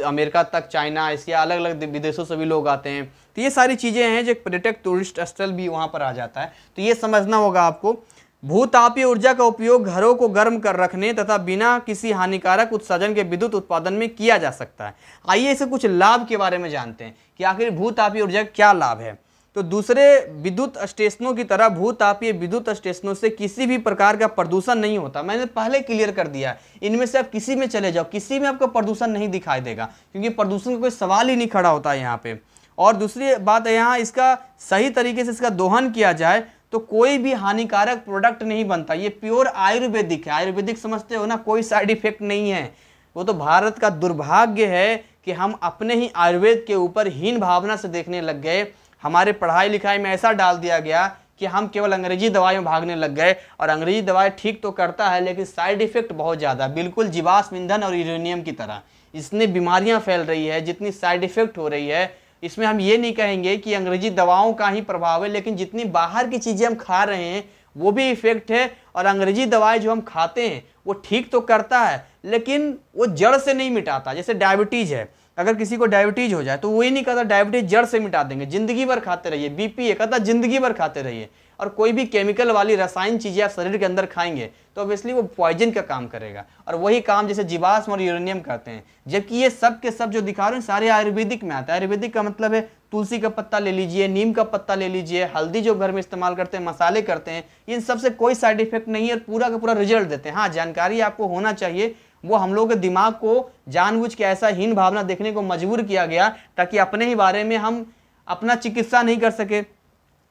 अमेरिका तक, चाइना, इसके अलग अलग विदेशों से भी लोग आते हैं। तो ये सारी चीज़ें हैं जो पर्यटक टूरिस्ट स्थल भी वहाँ पर आ जाता है। तो ये समझना होगा आपको। भूतापीय ऊर्जा का उपयोग घरों को गर्म कर रखने तथा बिना किसी हानिकारक उत्सर्जन के विद्युत उत्पादन में किया जा सकता है। आइए इसे कुछ लाभ के बारे में जानते हैं कि आखिर भूतापीय ऊर्जा का क्या लाभ है। तो दूसरे विद्युत स्टेशनों की तरह भूतापीय विद्युत स्टेशनों से किसी भी प्रकार का प्रदूषण नहीं होता। मैंने पहले क्लियर कर दिया, इनमें से आप किसी में चले जाओ, किसी में आपको प्रदूषण नहीं दिखाई देगा, क्योंकि प्रदूषण का कोई सवाल ही नहीं खड़ा होता है यहाँ पे। और दूसरी बात है, यहाँ इसका सही तरीके से इसका दोहन किया जाए तो कोई भी हानिकारक प्रोडक्ट नहीं बनता। ये प्योर आयुर्वेदिक है, आयुर्वेदिक समझते हो ना, कोई साइड इफेक्ट नहीं है। वो तो भारत का दुर्भाग्य है कि हम अपने ही आयुर्वेद के ऊपर हीन भावना से देखने लग गए। हमारे पढ़ाई लिखाई में ऐसा डाल दिया गया कि हम केवल अंग्रेजी दवाइयों भागने लग गए, और अंग्रेजी दवाई ठीक तो करता है लेकिन साइड इफेक्ट बहुत ज़्यादा, बिल्कुल जीवाश्म ईंधन और यूरेनियम की तरह। इसने बीमारियां फैल रही है, जितनी साइड इफेक्ट हो रही है, इसमें हम ये नहीं कहेंगे कि अंग्रेजी दवाओं का ही प्रभाव है, लेकिन जितनी बाहर की चीज़ें हम खा रहे हैं वो भी इफेक्ट है। और अंग्रेजी दवाई जो हम खाते हैं वो ठीक तो करता है लेकिन वो जड़ से नहीं मिटाता। जैसे डायबिटीज़ है, अगर किसी को डायबिटीज हो जाए तो वो ही नहीं कहता डायबिटीज जड़ से मिटा देंगे, जिंदगी भर खाते रहिए। बीपी है, कहता जिंदगी भर खाते रहिए। और कोई भी केमिकल वाली रसायन चीजें आप शरीर के अंदर खाएंगे तो ऑब्वियसली वो पॉइजन का काम करेगा, और वही काम जैसे जीवाश्म और यूरेनियम करते हैं। जबकि ये सब के सब जो दिखा रहे हैं सारे आयुर्वेदिक में आता है। आयुर्वेदिक का मतलब है तुलसी का पत्ता ले लीजिए, नीम का पत्ता ले लीजिए, हल्दी जो घर में इस्तेमाल करते हैं, मसाले करते हैं, इन सबसे कोई साइड इफेक्ट नहीं है और पूरा का पूरा रिजल्ट देते हैं। हाँ, जानकारी आपको होना चाहिए, वो हम लोग के दिमाग को जानबूझ के ऐसा हीन भावना देखने को मजबूर किया गया ताकि अपने ही बारे में हम अपना चिकित्सा नहीं कर सके।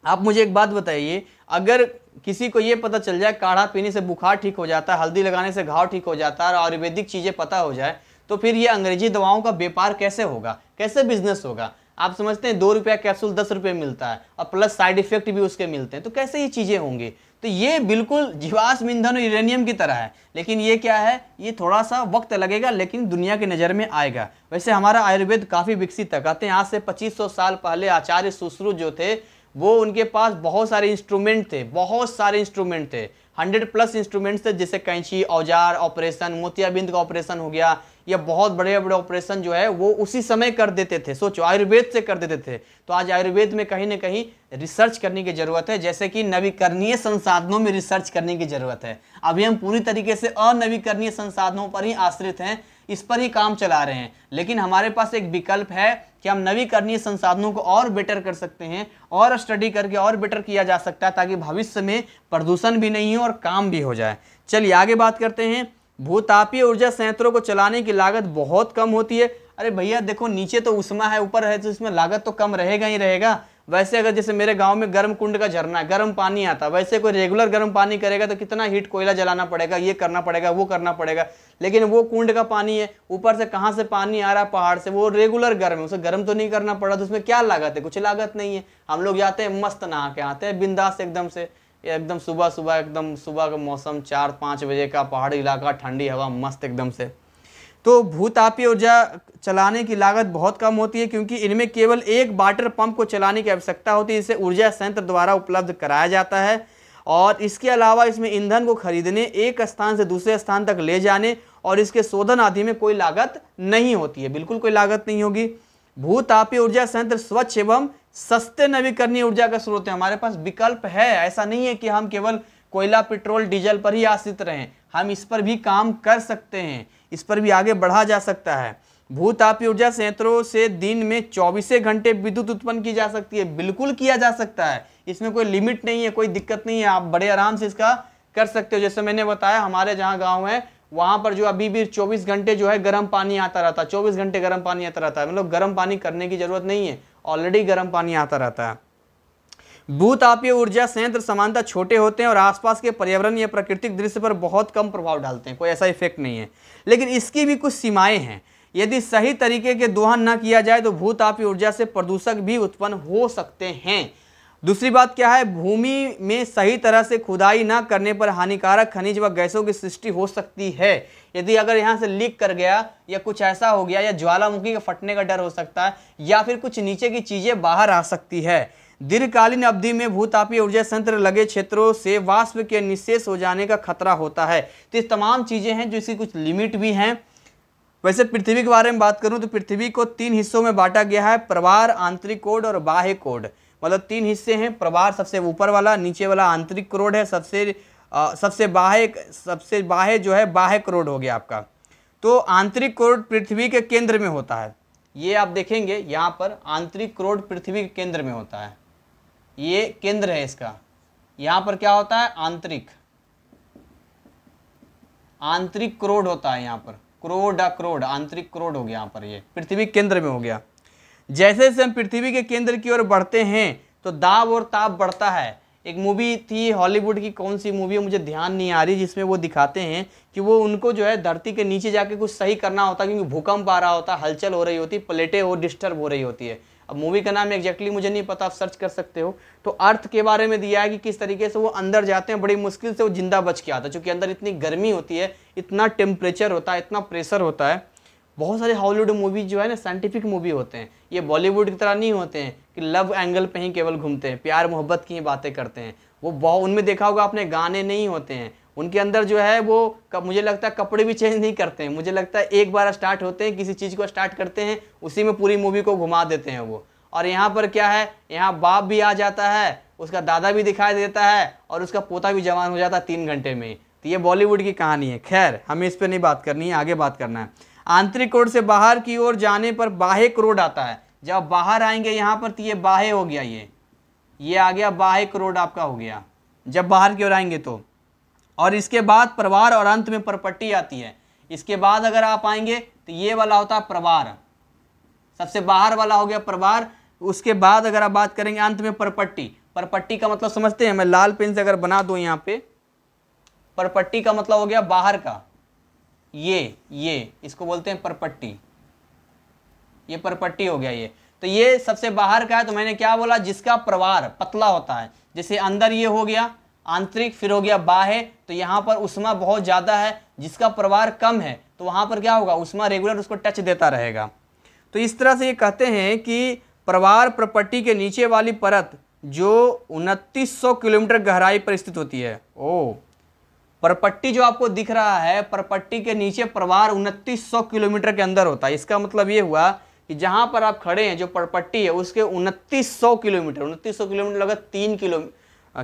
आप मुझे एक बात बताइए, अगर किसी को ये पता चल जाए काढ़ा पीने से बुखार ठीक हो जाता है, हल्दी लगाने से घाव ठीक हो जाता है, और आयुर्वेदिक चीज़ें पता हो जाए, तो फिर ये अंग्रेजी दवाओं का व्यापार कैसे होगा, कैसे बिजनेस होगा? आप समझते हैं 2 रुपया कैप्सूल 10 रुपये मिलता है और प्लस साइड इफेक्ट भी उसके मिलते हैं, तो कैसे ये चीज़ें होंगी? तो ये बिल्कुल जीवाश्म ईंधन और यूरेनियम की तरह है, लेकिन ये क्या है, ये थोड़ा सा वक्त लगेगा लेकिन दुनिया की नज़र में आएगा। वैसे हमारा आयुर्वेद काफ़ी विकसित है। कहते हैं आज से 2500 साल पहले आचार्य सुश्रुत जो थे वो उनके पास बहुत सारे इंस्ट्रूमेंट थे, बहुत सारे इंस्ट्रूमेंट थे, 100+ इंस्ट्रूमेंट्स थे, जैसे कैंची, औजार, ऑपरेशन, मोतियाबिंद का ऑपरेशन हो गया, या बहुत बड़े बड़े ऑपरेशन जो है वो उसी समय कर देते थे। सोचो, आयुर्वेद से कर देते थे। तो आज आयुर्वेद में कहीं ना कहीं रिसर्च करने की जरूरत है, जैसे कि नवीकरणीय संसाधनों में रिसर्च करने की जरूरत है। अभी हम पूरी तरीके से अनवीकरणीय संसाधनों पर ही आश्रित हैं, इस पर ही काम चला रहे हैं, लेकिन हमारे पास एक विकल्प है कि हम नवीकरणीय संसाधनों को और बेटर कर सकते हैं, और स्टडी करके और बेटर किया जा सकता है ताकि भविष्य में प्रदूषण भी नहीं हो और काम भी हो जाए। चलिए आगे बात करते हैं। भूतापीय ऊर्जा संयंत्रों को चलाने की लागत बहुत कम होती है। अरे भैया देखो, नीचे तो उष्मा है, ऊपर है तो इसमें लागत तो कम रहेगा ही रहेगा। वैसे अगर जैसे मेरे गांव में गर्म कुंड का झरना है, गर्म पानी आता है, वैसे कोई रेगुलर गर्म पानी करेगा तो कितना हीट कोयला जलाना पड़ेगा, ये करना पड़ेगा, वो करना पड़ेगा। लेकिन वो कुंड का पानी है, ऊपर से कहाँ से पानी आ रहा है, पहाड़ से, वो रेगुलर गर्म है, उसे गर्म तो नहीं करना पड़ा, तो उसमें क्या लागत है? कुछ लागत नहीं है। हम लोग जाते हैं मस्त नहा के आते हैं बिंदास एकदम से, एकदम सुबह सुबह, एकदम सुबह का मौसम, 4-5 बजे का, पहाड़ी इलाका, ठंडी हवा, मस्त एकदम से। तो भूतापीय ऊर्जा चलाने की लागत बहुत कम होती है, क्योंकि इनमें केवल एक वाटर पंप को चलाने की आवश्यकता होती है, इसे ऊर्जा संयंत्र द्वारा उपलब्ध कराया जाता है। और इसके अलावा इसमें ईंधन को खरीदने, एक स्थान से दूसरे स्थान तक ले जाने और इसके शोधन आदि में कोई लागत नहीं होती है, बिल्कुल कोई लागत नहीं होगी। भूतापीय ऊर्जा संयंत्र स्वच्छ एवं सस्ते नवीकरणीय ऊर्जा का स्रोत है। हमारे पास विकल्प है, ऐसा नहीं है कि हम केवल कोयला, पेट्रोल, डीजल पर ही आश्रित रहें, हम इस पर भी काम कर सकते हैं, इस पर भी आगे बढ़ा जा सकता है। भूतापीय ऊर्जा संयंत्रों से दिन में 24 घंटे विद्युत उत्पन्न की जा सकती है, बिल्कुल किया जा सकता है, इसमें कोई लिमिट नहीं है, कोई दिक्कत नहीं है, आप बड़े आराम से इसका कर सकते हो। जैसे मैंने बताया, हमारे जहाँ गाँव है वहाँ पर जो अभी भी 24 घंटे जो है गर्म पानी आता रहता है, 24 घंटे गर्म पानी आता रहता है, मतलब गर्म पानी करने की जरूरत नहीं है, ऑलरेडी गर्म पानी आता रहता है। भूतापीय ऊर्जा संयंत्र सामान्यतः छोटे होते हैं और आसपास के पर्यावरण या प्राकृतिक दृश्य पर बहुत कम प्रभाव डालते हैं, कोई ऐसा इफेक्ट नहीं है। लेकिन इसकी भी कुछ सीमाएं हैं, यदि सही तरीके के दोहन न किया जाए तो भूतापीय ऊर्जा से प्रदूषक भी उत्पन्न हो सकते हैं। दूसरी बात क्या है, भूमि में सही तरह से खुदाई न करने पर हानिकारक खनिज व गैसों की सृष्टि हो सकती है। यदि अगर यहाँ से लीक कर गया या कुछ ऐसा हो गया, या ज्वालामुखी के फटने का डर हो सकता है, या फिर कुछ नीचे की चीजें बाहर आ सकती है। दीर्घकालीन अवधि में भूतापीय ऊर्जा संयंत्र लगे क्षेत्रों से वाष्प के निःशेष हो जाने का खतरा होता है। तो ये तमाम चीजें हैं, जो इसकी कुछ लिमिट भी हैं। वैसे पृथ्वी के बारे में बात करूं तो पृथ्वी को 3 हिस्सों में बांटा गया है, प्रवार, आंतरिक कोड और बाह्य कोड। मतलब 3 हिस्से हैं, प्रवार सबसे ऊपर वाला, नीचे वाला आंतरिक क्रोड है, सबसे बाह्य जो है बाह्य क्रोड हो गया आपका। तो आंतरिक क्रोड पृथ्वी के केंद्र में होता है, ये आप देखेंगे यहाँ पर आंतरिक क्रोड पृथ्वी के केंद्र में होता है, ये केंद्र है इसका। यहाँ पर क्या होता है, आंतरिक क्रोड होता है, यहाँ पर क्रोड आंतरिक क्रोड हो गया, यहाँ पर ये पृथ्वी केंद्र में हो गया। जैसे जैसे हम पृथ्वी के केंद्र की ओर बढ़ते हैं तो दाब और ताप बढ़ता है। एक मूवी थी हॉलीवुड की, कौन सी मूवी है मुझे ध्यान नहीं आ रही, जिसमें वो दिखाते हैं कि वो उनको जो है धरती के नीचे जाके कुछ सही करना होता है, क्योंकि भूकंप आ रहा होता, हलचल हो रही होती, प्लेटें वो डिस्टर्ब हो रही होती है। अब मूवी का नाम एग्जैक्टली मुझे नहीं पता, आप सर्च कर सकते हो। तो अर्थ के बारे में दिया है कि किस तरीके से वो अंदर जाते हैं, बड़ी मुश्किल से वो जिंदा बच के आता है, क्योंकि अंदर इतनी गर्मी होती है, इतना टेम्परेचर होता है, इतना प्रेशर होता है। बहुत सारे हॉलीवुड मूवी जो है ना साइंटिफिक मूवी होते हैं, ये बॉलीवुड की तरह नहीं होते हैं कि लव एंगल पे ही केवल घूमते हैं, प्यार मोहब्बत की ही बातें करते हैं। वो बहुत, उनमें देखा होगा आपने, गाने नहीं होते हैं उनके अंदर जो है, वो मुझे लगता है कपड़े भी चेंज नहीं करते हैं, मुझे लगता है एक बार स्टार्ट होते हैं, किसी चीज़ को स्टार्ट करते हैं, उसी में पूरी मूवी को घुमा देते हैं वो। और यहाँ पर क्या है, यहाँ बाप भी आ जाता है, उसका दादा भी दिखाई देता है और उसका पोता भी जवान हो जाता है 3 घंटे में। तो ये बॉलीवुड की कहानी है। खैर, हमें इस पर नहीं बात करनी है, आगे बात करना है। आंतरिक क्रोड से बाहर की ओर जाने पर बाह्य क्रोड आता है। जब बाहर आएंगे यहाँ पर तो ये बाह्य हो गया, ये आ गया बाह्य क्रोड आपका हो गया, जब बाहर की ओर आएंगे तो। और इसके बाद प्रवार और अंत में परपट्टी आती है। इसके बाद अगर आप आएंगे तो ये वाला होता है प्रवार, सबसे बाहर वाला हो गया प्रवार। उसके बाद अगर आप बात करेंगे अंत में परपट्टी। परपट्टी का मतलब समझते हैं, मैं लाल पेन से अगर बना दूं यहाँ पे, परपट्टी का मतलब हो गया बाहर का, ये इसको बोलते हैं परपट्टी, ये परपट्टी हो गया ये। तो ये सबसे बाहर का है, तो मैंने क्या बोला, जिसका प्रवार पतला होता है। जैसे अंदर ये हो गया आंतरिक, फिर हो गया बाह्य, तो यहाँ पर उष्मा बहुत ज्यादा है, जिसका प्रवार कम है तो वहां पर क्या होगा, उष्मा रेगुलर उसको टच देता रहेगा। तो इस तरह से ये कहते हैं कि प्रवार प्रपट्टी के नीचे वाली परत जो 2900 किलोमीटर गहराई पर स्थित होती है। ओ, परपट्टी जो आपको दिख रहा है, परपट्टी के नीचे प्रवार 2900 किलोमीटर के अंदर होता है। इसका मतलब ये हुआ कि जहां पर आप खड़े हैं, जो परपट्टी है उसके 2900 किलोमीटर लगभग 3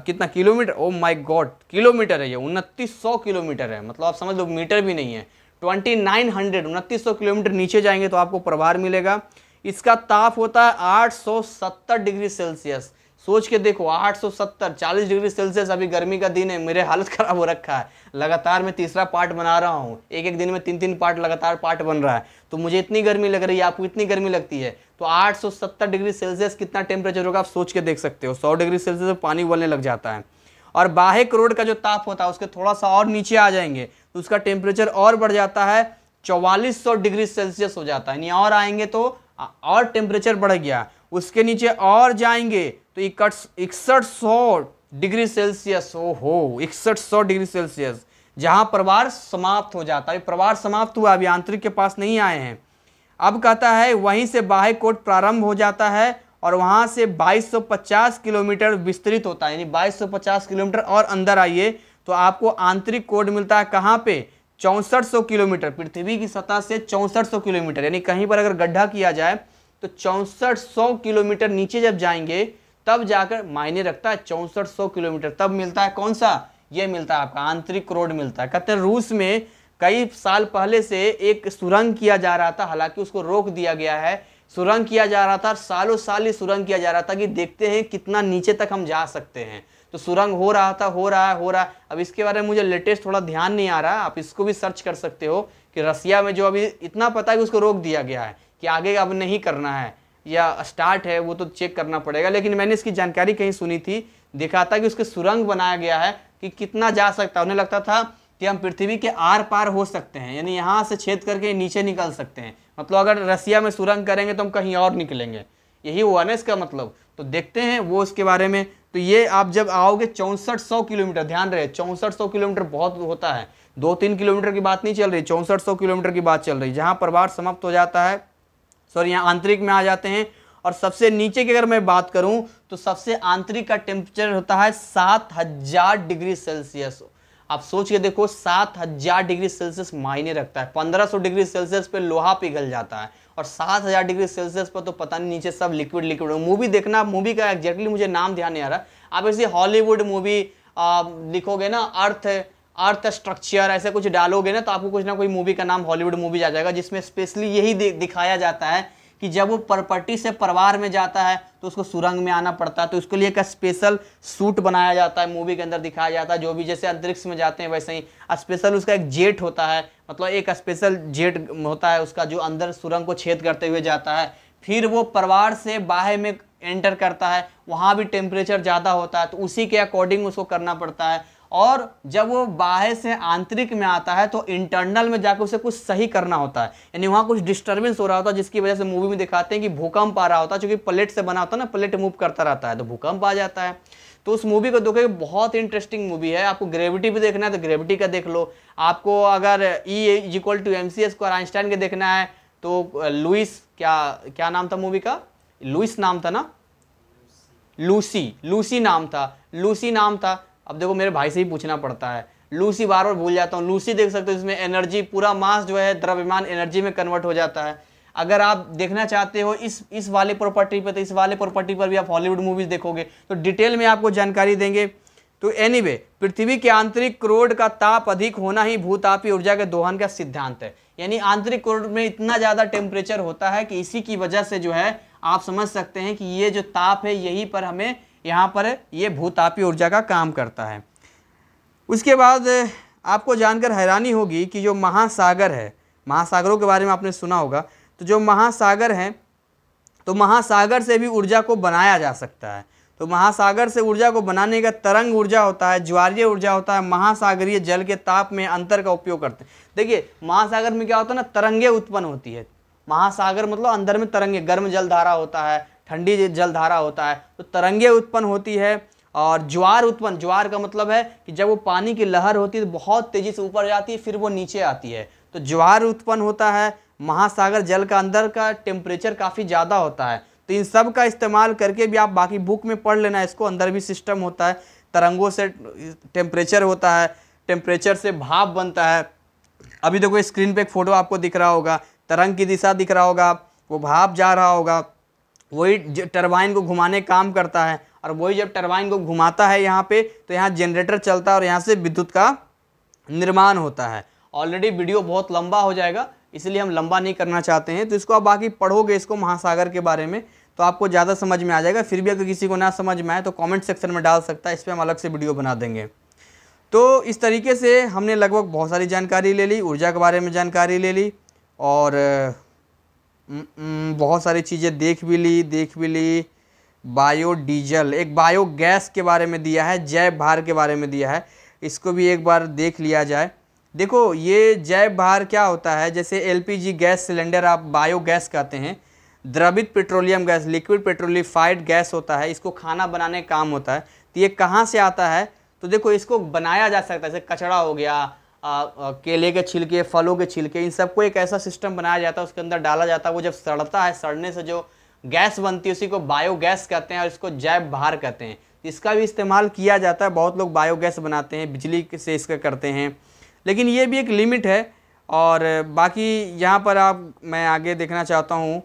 कितना kilometre, oh my God, kilometre है ये, 2900 किलोमीटर है, मतलब आप समझ लो मीटर भी नहीं है। 2900 किलोमीटर नीचे जाएंगे तो आपको प्रवार मिलेगा। इसका ताप होता है 870 डिग्री सेल्सियस, सोच के देखो 870 40 डिग्री सेल्सियस, अभी गर्मी का दिन है, मेरे हालत खराब हो रखा है, लगातार मैं तीसरा पार्ट बना रहा हूँ, एक एक दिन में 3-3 पार्ट लगातार पार्ट बन रहा है, तो मुझे इतनी गर्मी लग रही है, आपको इतनी गर्मी लगती है, तो 870 डिग्री सेल्सियस कितना टेम्परेचर होगा आप सोच के देख सकते हो। 100 डिग्री सेल्सियस में पानी उबलने लग जाता है। और बाह्य करोड़ का जो ताप होता है उसके थोड़ा सा और नीचे आ जाएंगे तो उसका टेम्परेचर और बढ़ जाता है, 4400 डिग्री सेल्सियस हो जाता है, यानी और आएंगे तो और टेम्परेचर बढ़ गया। उसके नीचे और जाएंगे तो 6100 डिग्री सेल्सियस, ओहो 6100 डिग्री सेल्सियस, जहां प्रवाह समाप्त हो जाता है। प्रवाह समाप्त हुआ, अभी आंतरिक के पास नहीं आए हैं। अब कहता है वहीं से बाह्य कोट प्रारंभ हो जाता है और वहां से 2250 किलोमीटर विस्तृत होता है, यानी 2250 किलोमीटर और अंदर आइए तो आपको आंतरिक कोड मिलता है कहां पे, 6400 किलोमीटर, पृथ्वी की सतह से 6400 किलोमीटर, यानी कहीं पर अगर गड्ढा किया जाए तो 6400 किलोमीटर नीचे जब जाएंगे तब जाकर मायने रखता है 6400 किलोमीटर, तब मिलता है कौन सा, ये मिलता है आपका आंतरिक कोड मिलता है। कहते हैं रूस में कई साल पहले से एक सुरंग किया जा रहा था, हालांकि उसको रोक दिया गया है, सुरंग किया जा रहा था, सालों साल ही सुरंग किया जा रहा था कि देखते हैं कितना नीचे तक हम जा सकते हैं। तो सुरंग हो रहा था, हो रहा है। अब इसके बारे में मुझे लेटेस्ट थोड़ा ध्यान नहीं आ रहा, आप इसको भी सर्च कर सकते हो कि रसिया में जो अभी इतना पता है कि उसको रोक दिया गया है कि आगे अब नहीं करना है या स्टार्ट है, वो तो चेक करना पड़ेगा। लेकिन मैंने इसकी जानकारी कहीं सुनी थी, देखा था कि उसके सुरंग बनाया गया है कि कितना जा सकता है। उन्हें लगता था कि हम पृथ्वी के आर पार हो सकते हैं, यानी यहाँ से छेद करके नीचे निकल सकते हैं, मतलब अगर रसिया में सुरंग करेंगे तो हम कहीं और निकलेंगे, यही हुआ ना इसका मतलब। तो देखते हैं वो इसके बारे में। तो ये आप जब आओगे 6400 किलोमीटर, ध्यान रहे 6400 किलोमीटर बहुत होता है, 2-3 किलोमीटर की बात नहीं चल रही, 6400 किलोमीटर की बात चल रही, जहाँ प्रवाह समाप्त हो जाता है, सॉरी यहाँ आंतरिक में आ जाते हैं। और सबसे नीचे की अगर मैं बात करूं तो सबसे आंतरिक का टेम्परेचर होता है 7000 डिग्री सेल्सियस। आप सोच के देखो 7000 डिग्री सेल्सियस मायने रखता है, 1500 डिग्री सेल्सियस पे लोहा पिघल जाता है और 7000 डिग्री सेल्सियस पर तो पता नहीं नीचे सब लिक्विड। मूवी देखना, मूवी का एग्जैक्टली मुझे नाम ध्यान नहीं आ रहा, आप ऐसे हॉलीवुड मूवी लिखोगे ना, अर्थ स्ट्रक्चर ऐसे कुछ डालोगे ना तो आपको कुछ ना कोई मूवी का नाम हॉलीवुड मूवी आ जाएगा, जिसमें स्पेशली यही दिखाया जाता है कि जब वो परपट्टी से परवार में जाता है तो उसको सुरंग में आना पड़ता है, तो उसके लिए एक स्पेशल सूट बनाया जाता है, मूवी के अंदर दिखाया जाता है। जो भी जैसे अंतरिक्ष में जाते हैं वैसे ही स्पेशल उसका एक जेट होता है, मतलब एक स्पेशल जेट होता है उसका, जो अंदर सुरंग को छेद करते हुए जाता है, फिर वो परवार से बाहर में एंटर करता है, वहाँ भी टेम्परेचर ज़्यादा होता है, तो उसी के अकॉर्डिंग उसको करना पड़ता है। और जब वो बाहर से आंतरिक में आता है तो इंटरनल में जाकर उसे कुछ सही करना होता है, यानी वहाँ कुछ डिस्टर्बेंस हो रहा होता है, जिसकी वजह से मूवी में दिखाते हैं कि भूकंप आ रहा होता है, क्योंकि प्लेट से बना होता है ना, प्लेट मूव करता रहता है तो भूकंप आ जाता है। तो उस मूवी को देखो, बहुत इंटरेस्टिंग मूवी है। आपको ग्रेविटी भी देखना है तो ग्रेविटी का देख लो, आपको अगर E=mc² आइंस्टाइन के देखना है तो लुइस, क्या नाम था मूवी का, लुइस नाम था ना, लूसी नाम था। अब देखो मेरे भाई से ही पूछना पड़ता है, लूसी बार बार भूल जाता हूँ। लूसी देख सकते हो, इसमें एनर्जी, पूरा मास जो है द्रव्यमान एनर्जी में कन्वर्ट हो जाता है। अगर आप देखना चाहते हो इस वाले प्रॉपर्टी पे, तो इस वाले प्रॉपर्टी पर भी आप हॉलीवुड मूवीज देखोगे तो डिटेल में आपको जानकारी देंगे। तो एनीवे, पृथ्वी के आंतरिक कोर का ताप अधिक होना ही भूतापीय ऊर्जा के दोहन का सिद्धांत है, यानी आंतरिक कोर में इतना ज़्यादा टेम्परेचर होता है कि इसी की वजह से जो है आप समझ सकते हैं कि ये जो ताप है यहीं पर हमें, यहाँ पर ये भूतापीय ऊर्जा का काम करता है। उसके बाद आपको जानकर हैरानी होगी कि जो महासागर है, महासागरों के बारे में आपने सुना होगा, तो जो महासागर हैं तो महासागर से भी ऊर्जा को बनाया जा सकता है। तो महासागर से ऊर्जा को बनाने का तरंग ऊर्जा होता है, ज्वारीय ऊर्जा होता है, महासागरीय जल के ताप में अंतर का उपयोग करते हैं। देखिए महासागर में क्या होता है ना, तरंगे उत्पन्न होती है। महासागर मतलब अंदर में तरंगे, गर्म जलधारा होता है, ठंडी जलधारा होता है, तो तरंगे उत्पन्न होती है। और ज्वार का मतलब है कि जब वो पानी की लहर होती है तो बहुत तेजी से ऊपर जाती है, फिर वो नीचे आती है, तो ज्वार उत्पन्न होता है। महासागर जल का अंदर का टेम्परेचर काफ़ी ज़्यादा होता है, तो इन सब का इस्तेमाल करके भी आप बाकी बुक में पढ़ लेना, इसको अंदर भी सिस्टम होता है, तरंगों से टेम्परेचर होता है, टेम्परेचर से भाप बनता है। अभी देखो स्क्रीन पे एक फोटो आपको दिख रहा होगा, तरंग की दिशा दिख रहा होगा, वो भाप जा रहा होगा, वही टरबाइन को घुमाने काम करता है, और वही जब टरबाइन को घुमाता है यहाँ पे तो यहाँ जनरेटर चलता है और यहाँ से विद्युत का निर्माण होता है। ऑलरेडी वीडियो बहुत लंबा हो जाएगा, इसलिए हम लंबा नहीं करना चाहते हैं, तो इसको आप बाकी पढ़ोगे इसको महासागर के बारे में तो आपको ज़्यादा समझ में आ जाएगा। फिर भी अगर किसी को ना समझ में आए तो कमेंट सेक्शन में डाल सकता है, इस पर हम अलग से वीडियो बना देंगे। तो इस तरीके से हमने लगभग बहुत सारी जानकारी ले ली, ऊर्जा के बारे में जानकारी ले ली और बहुत सारी चीज़ें देख भी ली। बायोडीजल, एक बायोगैस के बारे में दिया है, जैव भार के बारे में दिया है, इसको भी एक बार देख लिया जाए। देखो ये जैव भार क्या होता है, जैसे एलपीजी गैस सिलेंडर आप बायोगैस कहते हैं, द्रवित पेट्रोलियम गैस, लिक्विड पेट्रोलिफाइड गैस होता है, इसको खाना बनाने का काम होता है। तो ये कहाँ से आता है, तो देखो इसको बनाया जा सकता है, जैसे कचड़ा हो गया, केले के छिलके, फलों के छिलके, इन सबको एक ऐसा सिस्टम बनाया जाता है, उसके अंदर डाला जाता है, वो जब सड़ता है, सड़ने से जो गैस बनती है उसी को बायोगैस कहते हैं और इसको जैव भार कहते हैं। इसका भी इस्तेमाल किया जाता है, बहुत लोग बायोगैस बनाते हैं, बिजली से इसका करते हैं, लेकिन ये भी एक लिमिट है। और बाकी यहाँ पर मैं आगे देखना चाहता हूँ,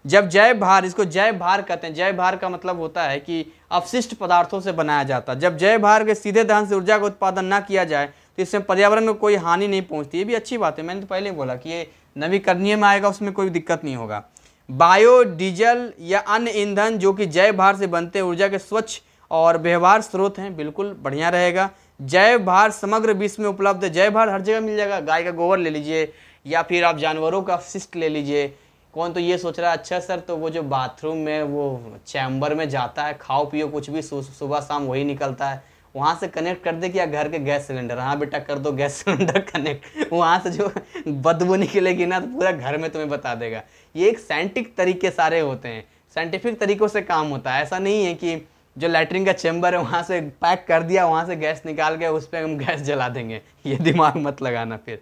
जब जैव भार, इसको जैव भार कहते हैं। जैव भार का मतलब होता है कि अपशिष्ट पदार्थों से बनाया जाता है। जब जैव भार के सीधे दहन से ऊर्जा का उत्पादन ना किया जाए तो इससे पर्यावरण को कोई हानि नहीं पहुंचती। ये भी अच्छी बात है, मैंने तो पहले ही बोला कि ये नवीकरणीय में आएगा, उसमें कोई दिक्कत नहीं होगा। बायोडीजल या अन्य ईंधन जो कि जैव भार से बनते हैं, ऊर्जा के स्वच्छ और व्यवहार स्रोत हैं, बिल्कुल बढ़िया रहेगा। जैव भार समग्र विश्व में उपलब्ध है, जैव भार हर जगह मिल जाएगा। गाय का गोबर ले लीजिए या फिर आप जानवरों का अपशिष्ट ले लीजिए। कौन तो ये सोच रहा है अच्छा सर तो वो जो बाथरूम में वो चैम्बर में जाता है, खाओ पियो कुछ भी, सुबह शाम वही निकलता है, वहाँ से कनेक्ट कर दे क्या घर के गैस सिलेंडर। हाँ बेटा कर दो गैस सिलेंडर कनेक्ट, वहाँ से जो बदबू निकलेगी ना तो पूरा घर में तुम्हें बता देगा। ये एक साइंटिफिक तरीके सारे होते हैं, साइंटिफिक तरीक़ों से काम होता है। ऐसा नहीं है कि जो लैट्रिन का चैम्बर है वहाँ से पैक कर दिया, वहाँ से गैस निकाल के उस पर हम गैस जला देंगे, ये दिमाग मत लगाना। फिर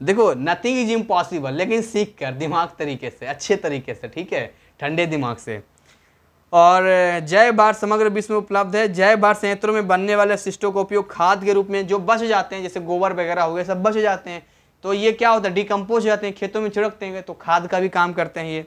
देखो नथिंग इज इम्पॉसिबल, लेकिन सीख कर दिमाग तरीके से, अच्छे तरीके से, ठीक है, ठंडे दिमाग से। और जैव भार समग्र विश्व में उपलब्ध है। जैव भार संयंत्रों में बनने वाले अपशिष्टों का उपयोग खाद के रूप में जो बच जाते हैं, जैसे गोबर वगैरह हो गए, सब बच जाते हैं, तो ये क्या होता है, डिकम्पोज हो जाते हैं, खेतों में छिड़कते हैं, तो खाद का भी काम करते हैं ये।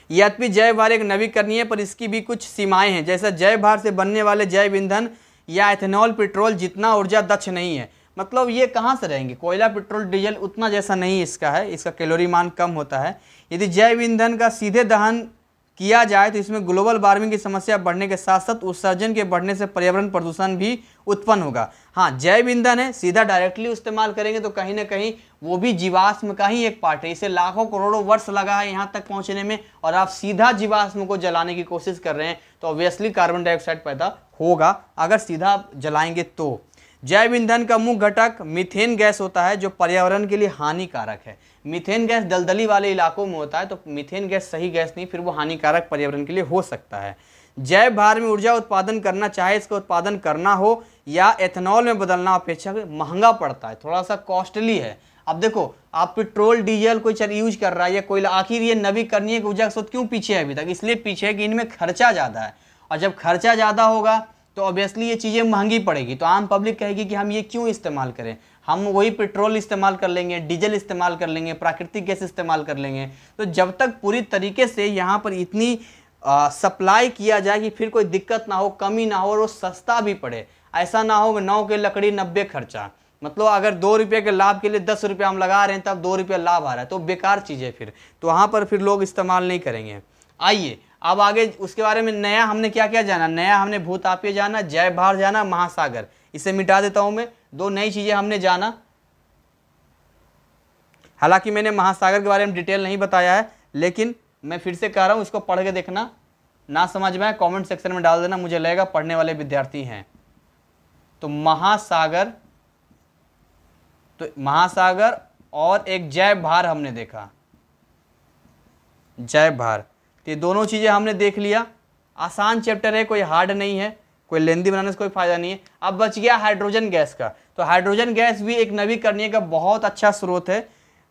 यद्यपि जैव भार एक नवीकरणीय पर इसकी भी कुछ सीमाएं हैं, जैसा जैव भार से बनने वाले जैव ईंधन या एथेनॉल पेट्रोल जितना ऊर्जा दक्ष नहीं है। मतलब ये कहाँ से रहेंगे, कोयला पेट्रोल डीजल उतना जैसा नहीं इसका है, इसका कैलोरी मान कम होता है। यदि जैव ईंधन का सीधे दहन किया जाए तो इसमें ग्लोबल वार्मिंग की समस्या बढ़ने के साथ साथ उत्सर्जन के बढ़ने से पर्यावरण प्रदूषण भी उत्पन्न होगा। हाँ जैव ईंधन है, सीधा डायरेक्टली इस्तेमाल करेंगे तो कहीं ना कहीं वो भी जीवाश्म का ही एक पार्ट है। इसे लाखों करोड़ों वर्ष लगा है यहाँ तक पहुँचने में, और आप सीधा जीवाश्म को जलाने की कोशिश कर रहे हैं तो ऑब्वियसली कार्बन डाइऑक्साइड पैदा होगा अगर सीधा जलाएंगे तो। जैव ईंधन का मुख्य घटक मीथेन गैस होता है जो पर्यावरण के लिए हानिकारक है। मीथेन गैस दलदली वाले इलाकों में होता है, तो मीथेन गैस सही गैस नहीं, फिर वो हानिकारक पर्यावरण के लिए हो सकता है। जैव भार में ऊर्जा उत्पादन करना, चाहे इसका उत्पादन करना हो या एथेनॉल में बदलना, अपेक्षाकृत महंगा पड़ता है, थोड़ा सा कॉस्टली है। अब देखो आप पेट्रोल डीजल कोई चल यूज कर रहा है या कोयला, आखिर ये नवीकरणीय ऊर्जा स्रोत क्यों पीछे है अभी तक, इसलिए पीछे है कि इनमें खर्चा ज़्यादा है, और जब खर्चा ज़्यादा होगा तो ऑब्वियसली ये चीज़ें महंगी पड़ेगी, तो आम पब्लिक कहेगी कि हम ये क्यों इस्तेमाल करें, हम वही पेट्रोल इस्तेमाल कर लेंगे, डीजल इस्तेमाल कर लेंगे, प्राकृतिक गैस इस्तेमाल कर लेंगे। तो जब तक पूरी तरीके से यहाँ पर इतनी सप्लाई किया जाए कि फिर कोई दिक्कत ना हो, कमी ना हो और वो सस्ता भी पड़े, ऐसा ना हो कि 9 के लकड़ी 90 खर्चा, मतलब अगर 2 रुपये के लाभ के लिए 10 रुपये हम लगा रहे हैं तब 2 रुपये लाभ आ रहा है, तो बेकार चीज़ है फिर, तो वहाँ पर फिर लोग इस्तेमाल नहीं करेंगे। आइए अब आगे उसके बारे में नया हमने क्या क्या जाना, नया हमने भूतापीय जाना, जैव भार जाना, महासागर, इसे मिटा देता हूं मैं, 2 नई चीजें हमने जाना। हालांकि मैंने महासागर के बारे में डिटेल नहीं बताया है, लेकिन मैं फिर से कह रहा हूं इसको पढ़ के देखना, ना समझ में आए कमेंट सेक्शन में डाल देना, मुझे लगेगा पढ़ने वाले विद्यार्थी हैं। तो महासागर, तो महासागर और एक जैव भार हमने देखा, जैव भार, ये दोनों चीज़ें हमने देख लिया। आसान चैप्टर है, कोई हार्ड नहीं है, कोई लेंदी बनाने से कोई फायदा नहीं है। अब बच गया हाइड्रोजन गैस का, तो हाइड्रोजन गैस भी एक नवीकरणीय का बहुत अच्छा स्रोत है।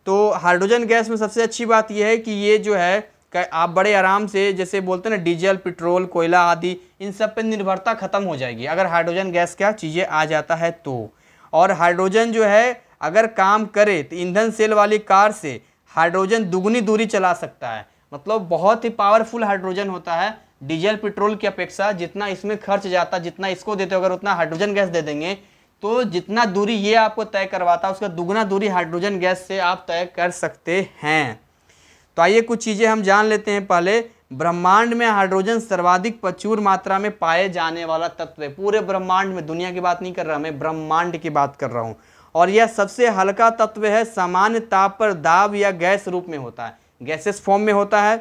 तो हाइड्रोजन गैस में सबसे अच्छी बात यह है कि ये जो है आप बड़े आराम से, जैसे बोलते हैं ना डीजल पेट्रोल कोयला आदि, इन सब पे निर्भरता खत्म हो जाएगी अगर हाइड्रोजन गैस क्या चीज़ें आ जाता है तो। और हाइड्रोजन जो है अगर काम करे तो ईंधन सेल वाली कार से हाइड्रोजन दुगनी दूरी चला सकता है, मतलब बहुत ही पावरफुल हाइड्रोजन होता है डीजल पेट्रोल की अपेक्षा। जितना इसमें खर्च जाता, जितना इसको देते हो, अगर उतना हाइड्रोजन गैस दे देंगे तो जितना दूरी ये आपको तय करवाता है उसका दुगना दूरी हाइड्रोजन गैस से आप तय कर सकते हैं। तो आइए कुछ चीज़ें हम जान लेते हैं। पहले, ब्रह्मांड में हाइड्रोजन सर्वाधिक प्रचुर मात्रा में पाए जाने वाला तत्व है। पूरे ब्रह्मांड में, दुनिया की बात नहीं कर रहा मैं, ब्रह्मांड की बात कर रहा हूँ। और यह सबसे हल्का तत्व है, सामान्य ताप पर दाब या गैस रूप में होता है, गैसेस फॉर्म में होता है।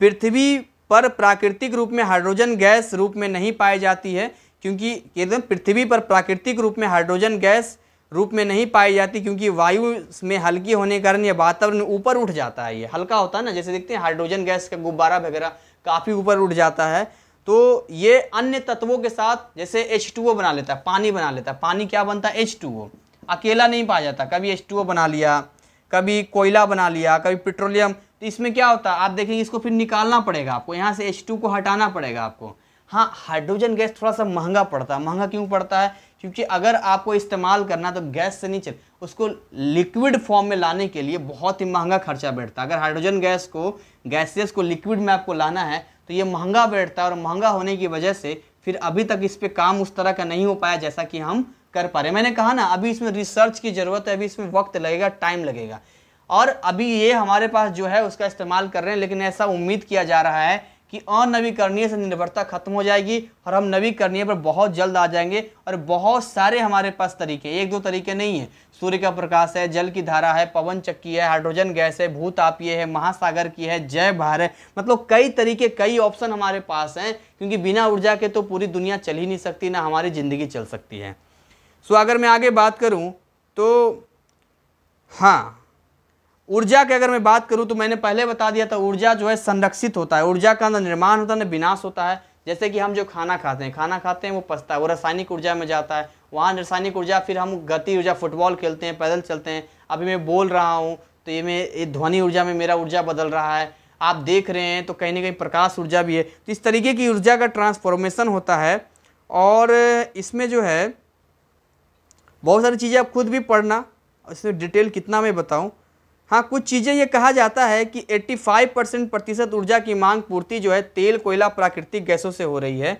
पृथ्वी पर प्राकृतिक रूप में हाइड्रोजन गैस रूप में नहीं पाई जाती है, क्योंकि एकदम पृथ्वी पर प्राकृतिक रूप में हाइड्रोजन गैस रूप में नहीं पाई जाती, क्योंकि वायु में हल्की होने के कारण यह वातावरण में ऊपर उठ जाता है। ये हल्का होता है ना, जैसे देखते हैं हाइड्रोजन गैस का गुब्बारा वगैरह काफ़ी ऊपर उठ जाता है। तो ये अन्य तत्वों के साथ जैसे H2O बना लेता है, पानी बना लेता है। पानी क्या बनता है? H2O। अकेला नहीं पाया जाता, कभी H2O बना लिया, कभी कोयला बना लिया, कभी पेट्रोलियम। तो इसमें क्या होता है, आप देखेंगे इसको फिर निकालना पड़ेगा आपको, यहाँ से H2 को हटाना पड़ेगा आपको। हाँ, हाइड्रोजन गैस थोड़ा सा महंगा पड़ता है। महंगा क्यों पड़ता है? क्योंकि अगर आपको इस्तेमाल करना तो गैस से नहीं चल, उसको लिक्विड फॉर्म में लाने के लिए बहुत ही महंगा खर्चा बैठता है। अगर हाइड्रोजन गैस को, गैसेस को लिक्विड में आपको लाना है तो ये महंगा बैठता है, और महंगा होने की वजह से फिर अभी तक इस पर काम उस तरह का नहीं हो पाया जैसा कि हम कर पा रहे। मैंने कहा ना, अभी इसमें रिसर्च की ज़रूरत है, अभी इसमें वक्त लगेगा, टाइम लगेगा। और अभी ये हमारे पास जो है उसका इस्तेमाल कर रहे हैं, लेकिन ऐसा उम्मीद किया जा रहा है कि अनवीकरणीय से निर्भरता खत्म हो जाएगी और हम नवीकरणीय पर बहुत जल्द आ जाएंगे। और बहुत सारे हमारे पास तरीके, एक दो तरीके नहीं है। सूर्य का प्रकाश है, जल की धारा है, पवन चक्की है, हाइड्रोजन गैस है, भूतापीय है, महासागर की है, जय भार है। मतलब कई तरीके, कई ऑप्शन हमारे पास हैं, क्योंकि बिना ऊर्जा के तो पूरी दुनिया चल ही नहीं सकती, ना हमारी ज़िंदगी चल सकती है। सो अगर मैं आगे बात करूँ तो हाँ, ऊर्जा की अगर मैं बात करूं तो मैंने पहले बता दिया था, ऊर्जा जो है संरक्षित होता है, ऊर्जा का ना निर्माण होता है ना विनाश होता है। जैसे कि हम जो खाना खाते हैं वो पचता है, वो रासायनिक ऊर्जा में जाता है। वहाँ रासायनिक ऊर्जा, फिर हम गति ऊर्जा, फुटबॉल खेलते हैं, पैदल चलते हैं। अभी मैं बोल रहा हूँ तो ये ध्वनि ऊर्जा में मेरा ऊर्जा बदल रहा है। आप देख रहे हैं तो कहीं ना कहीं प्रकाश ऊर्जा भी है। तो इस तरीके की ऊर्जा का ट्रांसफॉर्मेशन होता है। और इसमें जो है बहुत सारी चीज़ें आप खुद भी पढ़ना, इसमें डिटेल कितना मैं बताऊँ। हाँ, कुछ चीज़ें ये कहा जाता है कि 85% प्रतिशत ऊर्जा की मांग पूर्ति जो है तेल, कोयला, प्राकृतिक गैसों से हो रही है।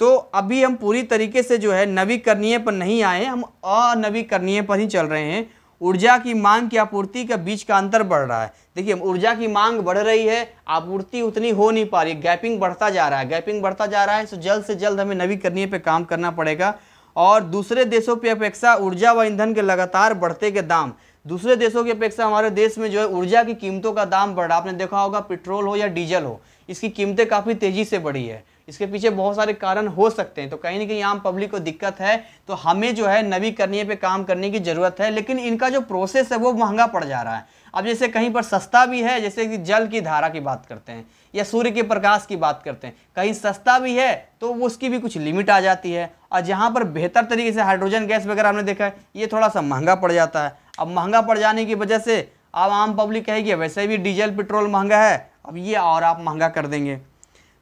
तो अभी हम पूरी तरीके से जो है नवीकरणीय पर नहीं आए, हम अनवीकरणीय पर ही चल रहे हैं। ऊर्जा की मांग की आपूर्ति के बीच का अंतर बढ़ रहा है। देखिए, ऊर्जा की मांग बढ़ रही है, आपूर्ति उतनी हो नहीं पा रही, गैपिंग बढ़ता जा रहा है, गैपिंग बढ़ता जा रहा है। तो जल्द से जल्द हमें नवीकरणीय पर काम करना पड़ेगा। और दूसरे देशों की अपेक्षा ऊर्जा व ईंधन के लगातार बढ़ते के दाम, दूसरे देशों की अपेक्षा हमारे देश में जो है ऊर्जा की कीमतों का दाम बढ़ा। आपने देखा होगा, पेट्रोल हो या डीजल हो, इसकी कीमतें काफ़ी तेज़ी से बढ़ी है। इसके पीछे बहुत सारे कारण हो सकते हैं। तो कहीं ना कहीं आम पब्लिक को दिक्कत है, तो हमें जो है नवीकरणीय पे काम करने की ज़रूरत है। लेकिन इनका जो प्रोसेस है वो महंगा पड़ जा रहा है। अब जैसे कहीं पर सस्ता भी है, जैसे कि जल की धारा की बात करते हैं या सूर्य के प्रकाश की बात करते हैं, कहीं सस्ता भी है तो वो उसकी भी कुछ लिमिट आ जाती है। और जहाँ पर बेहतर तरीके से हाइड्रोजन गैस वगैरह हमने देखा है, ये थोड़ा सा महंगा पड़ जाता है। अब महंगा पड़ जाने की वजह से अब आम पब्लिक कहेगी वैसे भी डीजल पेट्रोल महंगा है, अब ये और आप महंगा कर देंगे।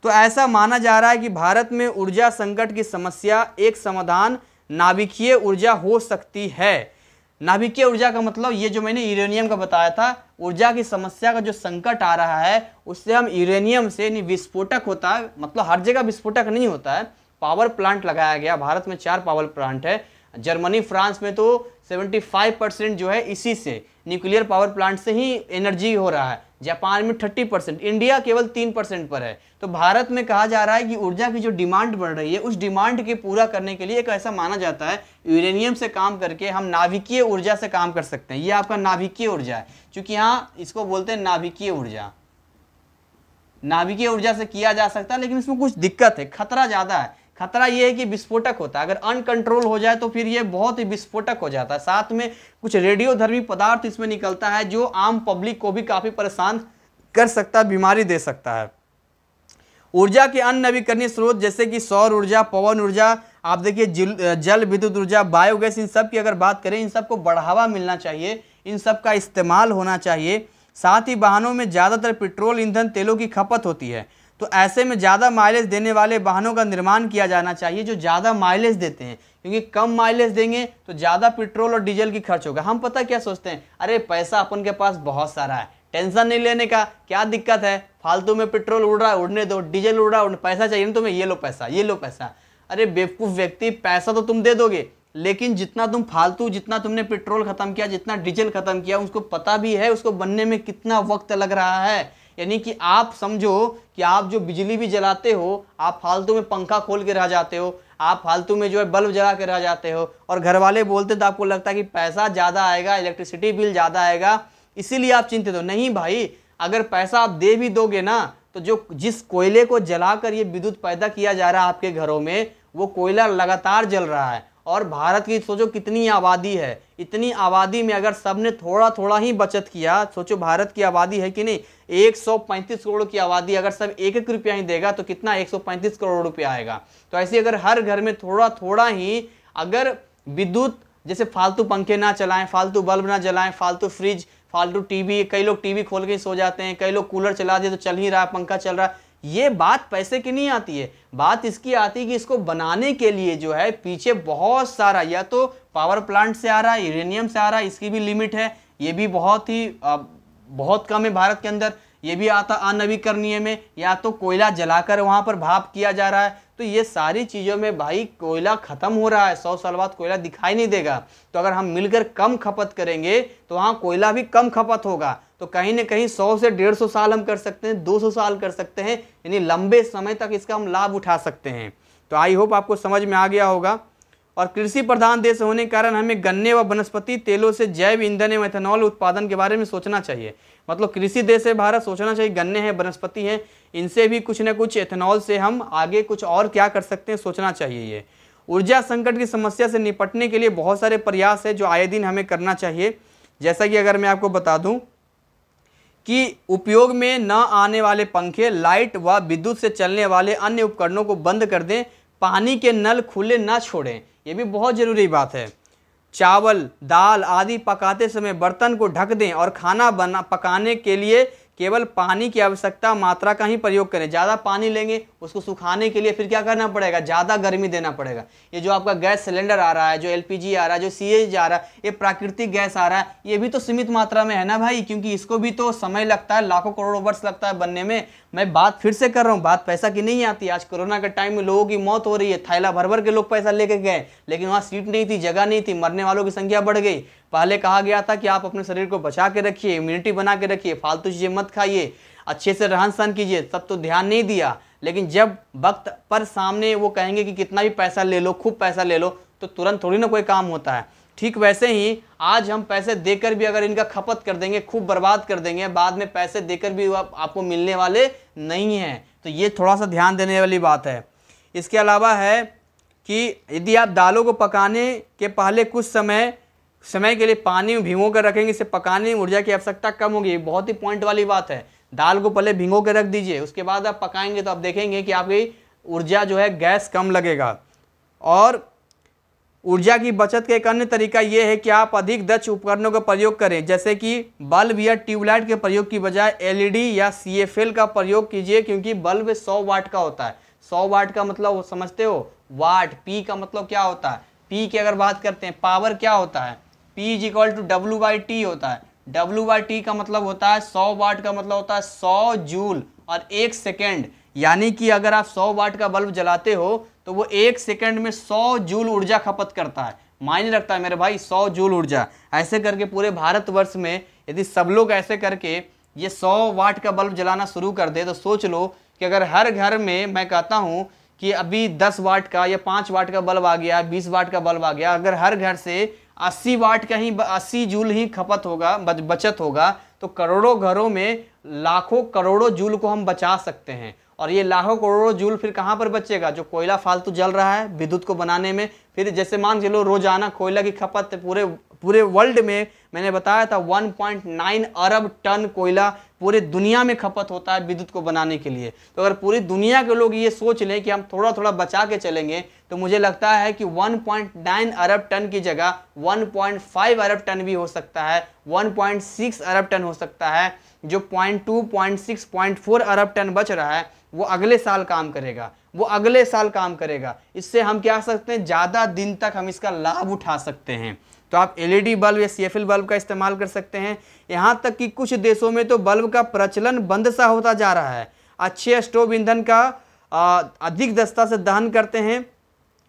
तो ऐसा माना जा रहा है कि भारत में ऊर्जा संकट की समस्या एक समाधान नाभिकीय ऊर्जा हो सकती है। नाभिकीय ऊर्जा का मतलब ये जो मैंने यूरेनियम का बताया था, ऊर्जा की समस्या का जो संकट आ रहा है उससे हम यूरेनियम से, नहीं विस्फोटक होता है, मतलब हर जगह विस्फोटक नहीं होता है। पावर प्लांट लगाया गया, भारत में 4 पावर प्लांट है, जर्मनी फ्रांस में तो 75% जो है इसी से, न्यूक्लियर पावर प्लांट से ही एनर्जी हो रहा है। जापान में 30%, इंडिया केवल 3% पर है। तो भारत में कहा जा रहा है कि ऊर्जा की जो डिमांड बढ़ रही है, उस डिमांड के पूरा करने के लिए एक ऐसा माना जाता है यूरेनियम से काम करके हम नाभिकीय ऊर्जा से काम कर सकते हैं। ये आपका नाभिकीय ऊर्जा है, क्योंकि यहाँ इसको बोलते हैं नाभिकीय ऊर्जा। नाभिकीय ऊर्जा से किया जा सकता है, लेकिन इसमें कुछ दिक्कत है, खतरा ज़्यादा है। खतरा ये है कि विस्फोटक होता है, अगर अनकंट्रोल हो जाए तो फिर ये बहुत ही विस्फोटक हो जाता है। साथ में कुछ रेडियोधर्मी पदार्थ इसमें निकलता है जो आम पब्लिक को भी काफ़ी परेशान कर सकता है, बीमारी दे सकता है। ऊर्जा के अन्य नवीकरणीय स्रोत जैसे कि सौर ऊर्जा, पवन ऊर्जा, आप देखिए जल विद्युत ऊर्जा, बायोगैस, इन सब की अगर बात करें, इन सबको बढ़ावा मिलना चाहिए, इन सब का इस्तेमाल होना चाहिए। साथ ही वाहनों में ज़्यादातर पेट्रोल, ईंधन, तेलों की खपत होती है, तो ऐसे में ज़्यादा माइलेज देने वाले वाहनों का निर्माण किया जाना चाहिए जो ज़्यादा माइलेज देते हैं, क्योंकि कम माइलेज देंगे तो ज़्यादा पेट्रोल और डीजल की खर्च होगा। हम पता क्या सोचते हैं, अरे पैसा अपन के पास बहुत सारा है, टेंशन नहीं लेने का, क्या दिक्कत है, फालतू में पेट्रोल उड़ रहा है उड़ने दो, डीजल उड़ रहा है पैसा चाहिए ना तुम्हें, ये लो पैसा, ये लो पैसा। अरे बेवकूफ़ व्यक्ति, पैसा तो तुम दे दोगे, लेकिन जितना तुम फालतू, जितना तुमने पेट्रोल खत्म किया, जितना डीजल खत्म किया, उसको पता भी है उसको बनने में कितना वक्त लग रहा है। यानी कि आप समझो कि आप जो बिजली भी जलाते हो, आप फालतू में पंखा खोल के रह जाते हो, आप फालतू में जो है बल्ब जला के रह जाते हो, और घर वाले बोलते तो आपको लगता है कि पैसा ज़्यादा आएगा, इलेक्ट्रिसिटी बिल ज़्यादा आएगा, इसीलिए आप चिंतित हो। नहीं भाई, अगर पैसा आप दे भी दोगे ना, तो जो जिस कोयले को जलाकर ये विद्युत पैदा किया जा रहा है आपके घरों में, वो कोयला लगातार जल रहा है। और भारत की सोचो कितनी आबादी है, इतनी आबादी में अगर सबने थोड़ा थोड़ा ही बचत किया, सोचो भारत की आबादी है कि नहीं, 135 करोड़ की आबादी, अगर सब 1-1 रुपया ही देगा तो कितना 135 करोड़ रुपया आएगा। तो ऐसे अगर हर घर में थोड़ा थोड़ा ही अगर विद्युत, जैसे फालतू पंखे ना चलाएं, फालतू बल्ब ना जलाएं, फालतू फ्रिज, फालतू टीवी, कई लोग टीवी खोल के सो जाते हैं, कई लोग कूलर चला दिए तो चल ही रहा है, पंखा चल रहा है, ये बात पैसे की नहीं आती है, बात इसकी आती है कि इसको बनाने के लिए जो है पीछे बहुत सारा, या तो पावर प्लांट से आ रहा है, यूरेनियम से आ रहा है, इसकी भी लिमिट है, ये भी बहुत कम है भारत के अंदर, ये भी आता अनवीकरणीय में, या तो कोयला जलाकर वहां पर भाप किया जा रहा है। तो ये सारी चीज़ों में भाई कोयला खत्म हो रहा है, 100 साल बाद कोयला दिखाई नहीं देगा। तो अगर हम मिलकर कम खपत करेंगे तो वहाँ कोयला भी कम खपत होगा। तो कहीं ना कहीं 100 से 150 साल हम कर सकते हैं, 200 साल कर सकते हैं, यानी लंबे समय तक इसका हम लाभ उठा सकते हैं। तो आई होप आपको समझ में आ गया होगा। और कृषि प्रधान देश होने के कारण हमें गन्ने व वनस्पति तेलों से जैव ईंधन एवं एथेनॉल उत्पादन के बारे में सोचना चाहिए। मतलब कृषि देश है भारत, सोचना चाहिए, गन्ने हैं, वनस्पति हैं, इनसे भी कुछ न कुछ, एथेनॉल से हम आगे कुछ और क्या कर सकते हैं, सोचना चाहिए। ये ऊर्जा संकट की समस्या से निपटने के लिए बहुत सारे प्रयास है जो आए दिन हमें करना चाहिए। जैसा कि अगर मैं आपको बता दूं कि उपयोग में न आने वाले पंखे, लाइट व विद्युत से चलने वाले अन्य उपकरणों को बंद कर दें, पानी के नल खुले न छोड़ें, ये भी बहुत जरूरी बात है। चावल, दाल आदि पकाते समय बर्तन को ढक दें और खाना पकाने के लिए केवल पानी की आवश्यकता मात्रा का ही प्रयोग करें। ज़्यादा पानी लेंगे, उसको सुखाने के लिए फिर क्या करना पड़ेगा, ज़्यादा गर्मी देना पड़ेगा। ये जो आपका गैस सिलेंडर आ रहा है, जो LPG आ रहा है, जो CNG आ रहा है, ये प्राकृतिक गैस आ रहा है, ये भी तो सीमित मात्रा में है ना भाई, क्योंकि इसको भी तो समय लगता है, लाखों करोड़ों वर्ष लगता है बनने में। मैं बात फिर से कर रहा हूँ, बात पैसा की नहीं आती। आज कोरोना के टाइम में लोगों की मौत हो रही है, थैला भर भर के लोग पैसा लेके गए, लेकिन वहाँ सीट नहीं थी, जगह नहीं थी, मरने वालों की संख्या बढ़ गई। पहले कहा गया था कि आप अपने शरीर को बचा के रखिए, इम्यूनिटी बना के रखिए, फालतू चीजें मत खाइए, अच्छे से रहन सहन कीजिए, तब तो ध्यान नहीं दिया। लेकिन जब वक्त पर सामने वो कहेंगे कि कितना भी पैसा ले लो, खूब पैसा ले लो, तो तुरंत थोड़ी ना कोई काम होता है। ठीक वैसे ही आज हम पैसे देकर भी अगर इनका खपत कर देंगे, खूब बर्बाद कर देंगे, बाद में पैसे देकर भी आपको मिलने वाले नहीं हैं। तो ये थोड़ा सा ध्यान देने वाली बात है। इसके अलावा है कि यदि आप दालों को पकाने के पहले कुछ समय के लिए पानी में भिगो कर रखेंगे, इससे पकाने में ऊर्जा की आवश्यकता कम होगी। बहुत ही पॉइंट वाली बात है। दाल को पहले भिगो के रख दीजिए, उसके बाद आप पकाएंगे तो आप देखेंगे कि आपकी ऊर्जा जो है गैस कम लगेगा। और ऊर्जा की बचत का एक अन्य तरीका यह है कि आप अधिक दक्ष उपकरणों का प्रयोग करें, जैसे कि बल्ब या ट्यूबलाइट के प्रयोग की बजाय LED या CFL का प्रयोग कीजिए, क्योंकि बल्ब 100 वाट का होता है। 100 वाट का मतलब समझते हो, वाट, P का मतलब क्या होता है, P की अगर बात करते हैं, पावर क्या होता है, P = W/T होता है। W/T का मतलब होता है 100 वाट का मतलब होता है 100 जूल और 1 सेकेंड। यानी कि अगर आप 100 वाट का बल्ब जलाते हो तो वो 1 सेकेंड में 100 जूल ऊर्जा खपत करता है, मायने रखता है मेरे भाई, 100 जूल ऊर्जा। ऐसे करके पूरे भारतवर्ष में यदि सब लोग ऐसे करके ये 100 वाट का बल्ब जलाना शुरू कर दे, तो सोच लो कि अगर हर घर में, मैं कहता हूँ कि अभी 10 वाट का या 5 वाट का बल्ब आ गया, 20 वाट का बल्ब आ गया, अगर हर घर से 80 वाट का ही 80 जूल ही खपत होगा, बचत होगा, तो करोड़ों घरों में लाखों करोड़ों जूल को हम बचा सकते हैं। और ये लाखों करोड़ों जूल फिर कहाँ पर बचेगा, जो कोयला फालतू जल रहा है विद्युत को बनाने में। फिर जैसे मान चलो रोजाना कोयला की खपत पूरे वर्ल्ड में, मैंने बताया था 1.9 अरब टन कोयला पूरे दुनिया में खपत होता है विद्युत को बनाने के लिए। तो अगर पूरी दुनिया के लोग ये सोच लें कि हम थोड़ा थोड़ा बचा के चलेंगे, तो मुझे लगता है कि 1.9 अरब टन की जगह 1.5 अरब टन भी हो सकता है, 1.6 अरब टन हो सकता है। जो 0.2, 0.6, 0.4 अरब टन बच रहा है वो अगले साल काम करेगा, वो अगले साल काम करेगा। इससे हम क्या सकते हैं, ज़्यादा दिन तक हम इसका लाभ उठा सकते हैं। तो आप LED बल्ब या CFL बल्ब का इस्तेमाल कर सकते हैं। यहाँ तक कि कुछ देशों में तो बल्ब का प्रचलन बंद सा होता जा रहा है। अच्छे स्टोव ईंधन का अधिक दक्षता से दहन करते हैं,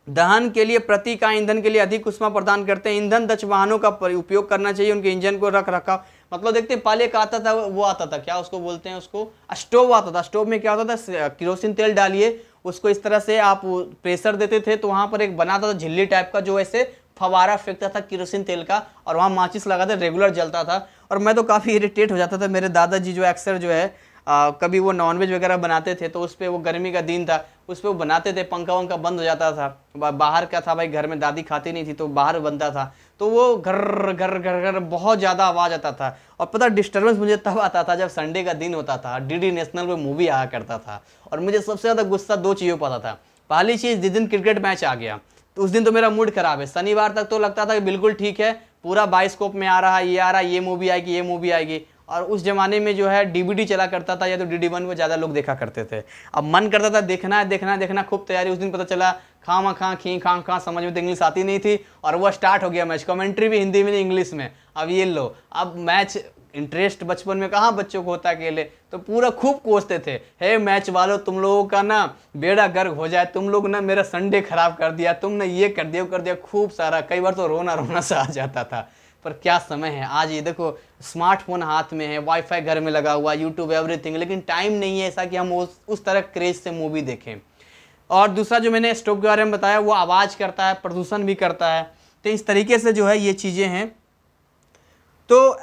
दहन के लिए प्रति इकाई ईंधन के लिए अधिक ऊष्मा प्रदान करते हैं। ईंधन दक्ष वाहनों का उपयोग करना चाहिए, उनके इंजन को रख रखाव, मतलब देखते हैं पहले एक आता था, वो आता था क्या उसको बोलते हैं, उसको स्टोव आता था। स्टोव में क्या होता था, केरोसिन तेल डालिए, उसको इस तरह से आप प्रेशर देते थे तो वहां पर एक बनाता था झिल्ली टाइप का, जो ऐसे फवारा फेंकता था केरोसिन तेल का, और वहां माचिस लगाते रेगुलर जलता था। और मैं तो काफ़ी इरिटेट हो जाता था। मेरे दादाजी जो अक्सर जो है कभी वो नॉनवेज वगैरह बनाते थे तो उस पर, वो गर्मी का दिन था, उस पर वो बनाते थे, पंखा वंखा बंद हो जाता था। बाहर का था भाई, घर में दादी खाती नहीं थी तो बाहर बनता था, तो वो घर घर घर घर बहुत ज़्यादा आवाज़ आता था। और पता डिस्टर्बेंस मुझे तब आता था जब संडे का दिन होता था, डीडी नेशनल पे मूवी आया करता था, और मुझे सबसे ज़्यादा गुस्सा दो चीज़ों पर आता था। पहली चीज़, जिस दिन क्रिकेट मैच आ गया तो उस दिन तो मेरा मूड खराब है। शनिवार तक तो लगता था कि बिल्कुल ठीक है, पूरा बायोस्कोप में आ रहा है, ये आ रहा है, ये मूवी आएगी, ये मूवी आएगी। और उस जमाने में जो है डीवीडी चला करता था, या तो DD1 में ज़्यादा लोग देखा करते थे। अब मन करता था देखना है देखना है देखना, खूब तैयारी। उस दिन पता चला खां खां खी खां खां, समझ में तो इंग्लिश आती नहीं थी, और वो स्टार्ट हो गया मैच, कमेंट्री भी हिंदी में नहीं इंग्लिश में। अब ये लो, अब मैच इंटरेस्ट बचपन में कहाँ बच्चों को होता अकेले, तो पूरा खूब कोसते थे, हे मैच वालों तुम लोगों का ना बेड़ा गर्क हो जाए, तुम लोग ना मेरा संडे खराब कर दिया, तुमने ये कर दिया वो कर दिया, खूब सारा। कई बार तो रोना रोना सा आ जाता था। पर क्या समय है आज, ये देखो स्मार्टफोन हाथ में है, वाईफाई घर में लगा हुआ, यूट्यूब एवरीथिंग, लेकिन टाइम नहीं है ऐसा कि हम उस तरह क्रेज से मूवी देखें। और दूसरा जो मैंने स्टोव के बारे में बताया, वो आवाज़ करता है, प्रदूषण भी करता है। तो इस तरीके से जो है ये चीज़ें हैं। तो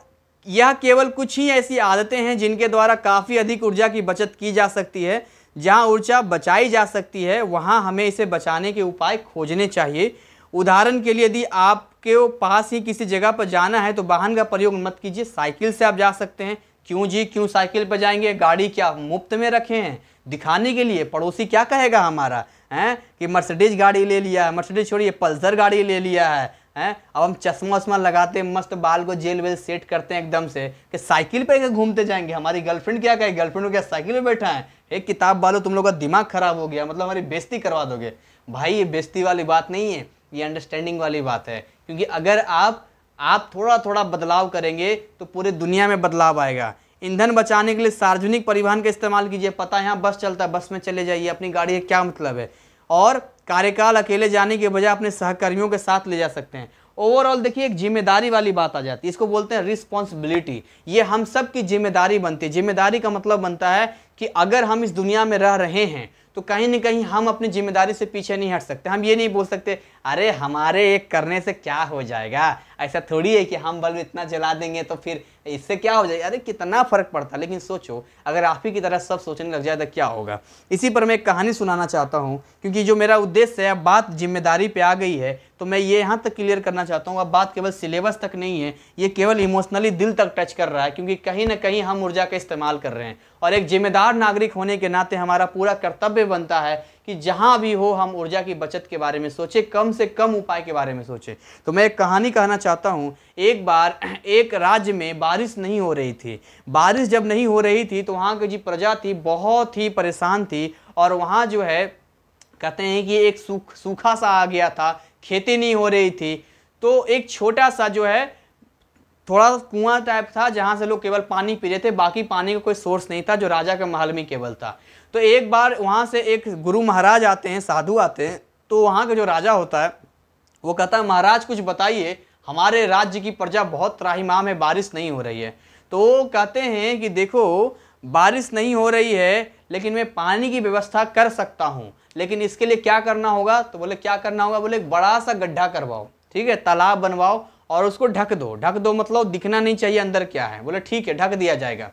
यह केवल कुछ ही ऐसी आदतें हैं जिनके द्वारा काफ़ी अधिक ऊर्जा की बचत की जा सकती है। जहाँ ऊर्जा बचाई जा सकती है वहाँ हमें इसे बचाने के उपाय खोजने चाहिए। उदाहरण के लिए, यदि आपके पास ही किसी जगह पर जाना है तो वाहन का प्रयोग मत कीजिए, साइकिल से आप जा सकते हैं। क्यों जी, क्यों साइकिल पर जाएंगे? गाड़ी क्या मुफ्त में रखे हैं दिखाने के लिए? पड़ोसी क्या कहेगा हमारा हैं कि मर्सिडीज गाड़ी ले लिया है, मर्सिडीज छोड़िए पल्सर गाड़ी ले लिया है हैं। अब हम चश्मा वश्मा लगाते हैं, मस्त बाल को जेल वेल सेट करते हैं एकदम से, कि साइकिल पे घूमते जाएंगे। हमारी गर्लफ्रेंड क्या कहे, गर्लफ्रेंड को क्या साइकिल पे बैठा है? एक किताब वालों तुम लोग का दिमाग खराब हो गया, मतलब हमारी बेइज्जती करवा दोगे। भाई ये बेइज्जती वाली बात नहीं है, ये अंडरस्टैंडिंग वाली बात है। क्योंकि अगर आप थोड़ा थोड़ा बदलाव करेंगे तो पूरे दुनिया में बदलाव आएगा। ईंधन बचाने के लिए सार्वजनिक परिवहन का इस्तेमाल कीजिए। पता है यहाँ बस चलता है, बस में चले जाइए, अपनी गाड़ी है, क्या मतलब है। और कार्यकाल अकेले जाने के बजाय अपने सहकर्मियों के साथ ले जा सकते हैं। ओवरऑल देखिए एक जिम्मेदारी वाली बात आ जाती है, इसको बोलते हैं रिस्पॉन्सिबिलिटी। ये हम सब की जिम्मेदारी बनती है। जिम्मेदारी का मतलब बनता है कि अगर हम इस दुनिया में रह रहे हैं तो कहीं ना कहीं हम अपनी जिम्मेदारी से पीछे नहीं हट सकते। हम ये नहीं बोल सकते अरे हमारे एक करने से क्या हो जाएगा, ऐसा थोड़ी है कि हम बल्ब इतना जला देंगे तो फिर इससे क्या हो जाएगा। अरे कितना फर्क पड़ता है। लेकिन सोचो अगर आप ही की तरह सब सोचने लग जाए तो क्या होगा। इसी पर मैं एक कहानी सुनाना चाहता हूँ, क्योंकि जो मेरा उद्देश्य है, अब बात जिम्मेदारी पे आ गई है तो मैं ये यहाँ तक क्लियर करना चाहता हूँ। अब बात केवल सिलेबस तक नहीं है, ये केवल इमोशनली दिल तक टच कर रहा है, क्योंकि कहीं ना कहीं हम ऊर्जा का इस्तेमाल कर रहे हैं। और एक जिम्मेदार नागरिक होने के नाते हमारा पूरा कर्तव्य बनता है कि जहाँ भी हो हम ऊर्जा की बचत के बारे में सोचें, कम से कम उपाय के बारे में सोचें। तो मैं एक कहानी कहना चाहता हूँ। एक बार एक राज्य में बारिश नहीं हो रही थी। बारिश जब नहीं हो रही थी तो वहाँ की जो प्रजा थी बहुत ही परेशान थी, और वहाँ जो है कहते हैं कि एक सूखा सा आ गया था, खेती नहीं हो रही थी। तो एक छोटा सा जो है थोड़ा कुआं टाइप था जहाँ से लोग केवल पानी पी रहे थे, बाकी पानी का कोई सोर्स नहीं था, जो राजा के महल में केवल था। तो एक बार वहाँ से एक गुरु महाराज आते हैं, साधु आते हैं। तो वहाँ का जो राजा होता है वो कहता है महाराज कुछ बताइए, हमारे राज्य की प्रजा बहुत त्राहिमाम है, बारिश नहीं हो रही है। तो वो कहते हैं कि देखो बारिश नहीं हो रही है लेकिन मैं पानी की व्यवस्था कर सकता हूँ, लेकिन इसके लिए क्या करना होगा। तो बोले क्या करना होगा, बोले एक बड़ा सा गड्ढा करवाओ, ठीक है, तालाब बनवाओ और उसको ढक दो। ढक दो मतलब दिखना नहीं चाहिए अंदर क्या है। बोले ठीक है ढक दिया जाएगा।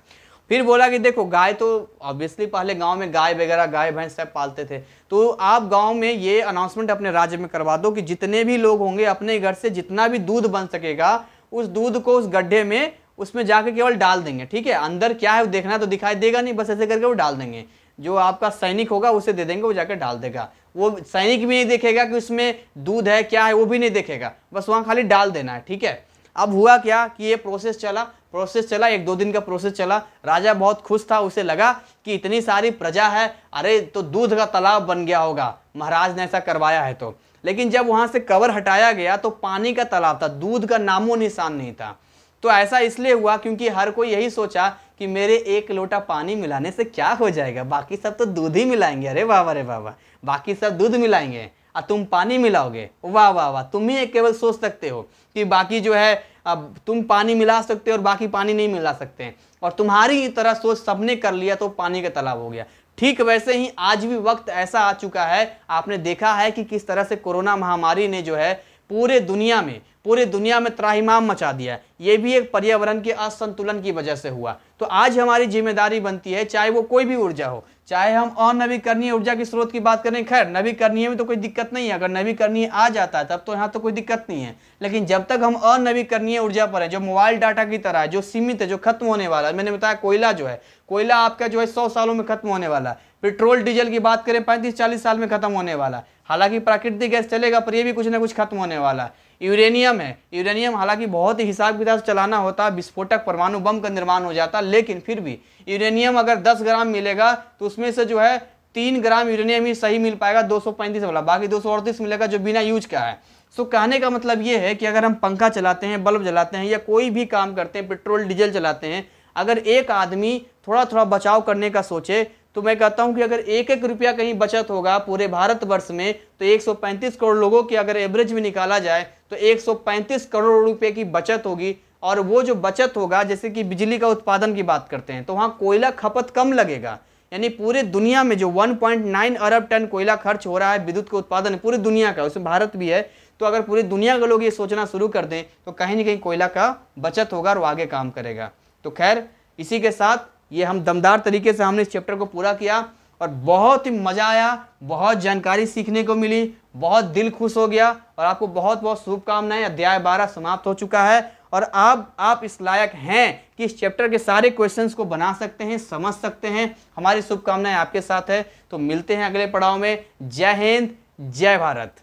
फिर बोला कि देखो गाय तो ऑब्वियसली पहले गांव में गाय वगैरह गाय भैंस सब पालते थे, तो आप गांव में ये अनाउंसमेंट अपने राज्य में करवा दो कि जितने भी लोग होंगे अपने घर से जितना भी दूध बन सकेगा उस दूध को उस गड्ढे में उसमें जाके केवल डाल देंगे, ठीक है। अंदर क्या है वो देखना तो दिखाई देगा नहीं, बस ऐसे करके वो डाल देंगे। जो आपका सैनिक होगा उसे दे देंगे, वो जाकर डाल देगा। वो सैनिक भी नहीं देखेगा कि उसमें दूध है क्या है, वो भी नहीं देखेगा, बस वहाँ खाली डाल देना है, ठीक है। अब हुआ क्या कि ये प्रोसेस चला 1-2 दिन का प्रोसेस चला। राजा बहुत खुश था, उसे लगा कि इतनी सारी प्रजा है, अरे तो दूध का तालाब बन गया होगा, महाराज ने ऐसा करवाया है तो। लेकिन जब वहां से कवर हटाया गया तो पानी का तालाब था, दूध का नामो निशान नहीं था। तो ऐसा इसलिए हुआ क्योंकि हर कोई यही सोचा कि मेरे 1 लोटा पानी मिलाने से क्या हो जाएगा, बाकी सब तो दूध ही मिलाएंगे। अरे बाबा रे बाबा, बाकी सब दूध मिलाएंगे। और तुम पानी मिलाओगे, वाह वाह वाह। तुम ही केवल सोच सकते हो कि बाकी जो है अब तुम पानी मिला सकते हो और बाकी पानी नहीं मिला सकते हैं, और तुम्हारी तरह सोच सबने कर लिया तो पानी का तालाब हो गया। ठीक वैसे ही आज भी वक्त ऐसा आ चुका है, आपने देखा है कि किस तरह से कोरोना महामारी ने जो है पूरे दुनिया में त्राहिमाम मचा दिया है। ये भी एक पर्यावरण के असंतुलन की वजह से हुआ। तो आज हमारी जिम्मेदारी बनती है, चाहे वो कोई भी ऊर्जा हो, चाहे हम अनवीकरणीय ऊर्जा के स्रोत की बात करें, खैर नवीकरणीय में तो कोई दिक्कत नहीं है, अगर नवीकरणीय आ जाता है तब तो यहाँ तो कोई दिक्कत नहीं है। लेकिन जब तक हम अनवीकरणीय ऊर्जा पर है, जो मोबाइल डाटा की तरह है, जो सीमित है, जो खत्म होने वाला है, मैंने बताया कोयला जो है, कोयला आपका जो है 100 सालों में खत्म होने वाला है। पेट्रोल डीजल की बात करें 35-40 साल में खत्म होने वाला है। हालांकि प्राकृतिक गैस चलेगा पर यह भी कुछ ना कुछ खत्म होने वाला है। यूरेनियम है, यूरेनियम हालांकि बहुत ही हिसाब किताब से चलाना होता, विस्फोटक परमाणु बम का निर्माण हो जाता, लेकिन फिर भी यूरेनियम अगर 10 ग्राम मिलेगा तो उसमें से जो है 3 ग्राम यूरेनियम ही सही मिल पाएगा 235 वाला, बाकी 238 मिलेगा जो बिना यूज का है। सो कहने का मतलब ये है कि अगर हम पंखा चलाते हैं, बल्ब जलाते हैं या कोई भी काम करते हैं, पेट्रोल डीजल चलाते हैं, अगर एक आदमी थोड़ा थोड़ा बचाव करने का सोचे तो मैं कहता हूं कि अगर 1-1 रुपया कहीं बचत होगा पूरे भारतवर्ष में तो 135 करोड़ लोगों की अगर एवरेज में निकाला जाए तो 135 करोड़ रुपए की बचत होगी। और वो जो बचत होगा, जैसे कि बिजली का उत्पादन की बात करते हैं तो वहां कोयला खपत कम लगेगा। यानी पूरे दुनिया में जो 1.9 अरब टन कोयला खर्च हो रहा है विद्युत के उत्पादन, पूरी दुनिया का, उसमें भारत भी है, तो अगर पूरी दुनिया के लोग ये सोचना शुरू कर दें तो कहीं ना कहीं कोयला का बचत होगा और वो आगे काम करेगा। तो खैर इसी के साथ ये हम दमदार तरीके से हमने इस चैप्टर को पूरा किया और बहुत ही मजा आया, बहुत जानकारी सीखने को मिली, बहुत दिल खुश हो गया और आपको बहुत बहुत शुभकामनाएं। अध्याय 12 समाप्त हो चुका है और अब आप इस लायक हैं कि इस चैप्टर के सारे क्वेश्चंस को बना सकते हैं, समझ सकते हैं। हमारी शुभकामनाएं आपके साथ है। तो मिलते हैं अगले पड़ाव में। जय हिंद, जय भारत।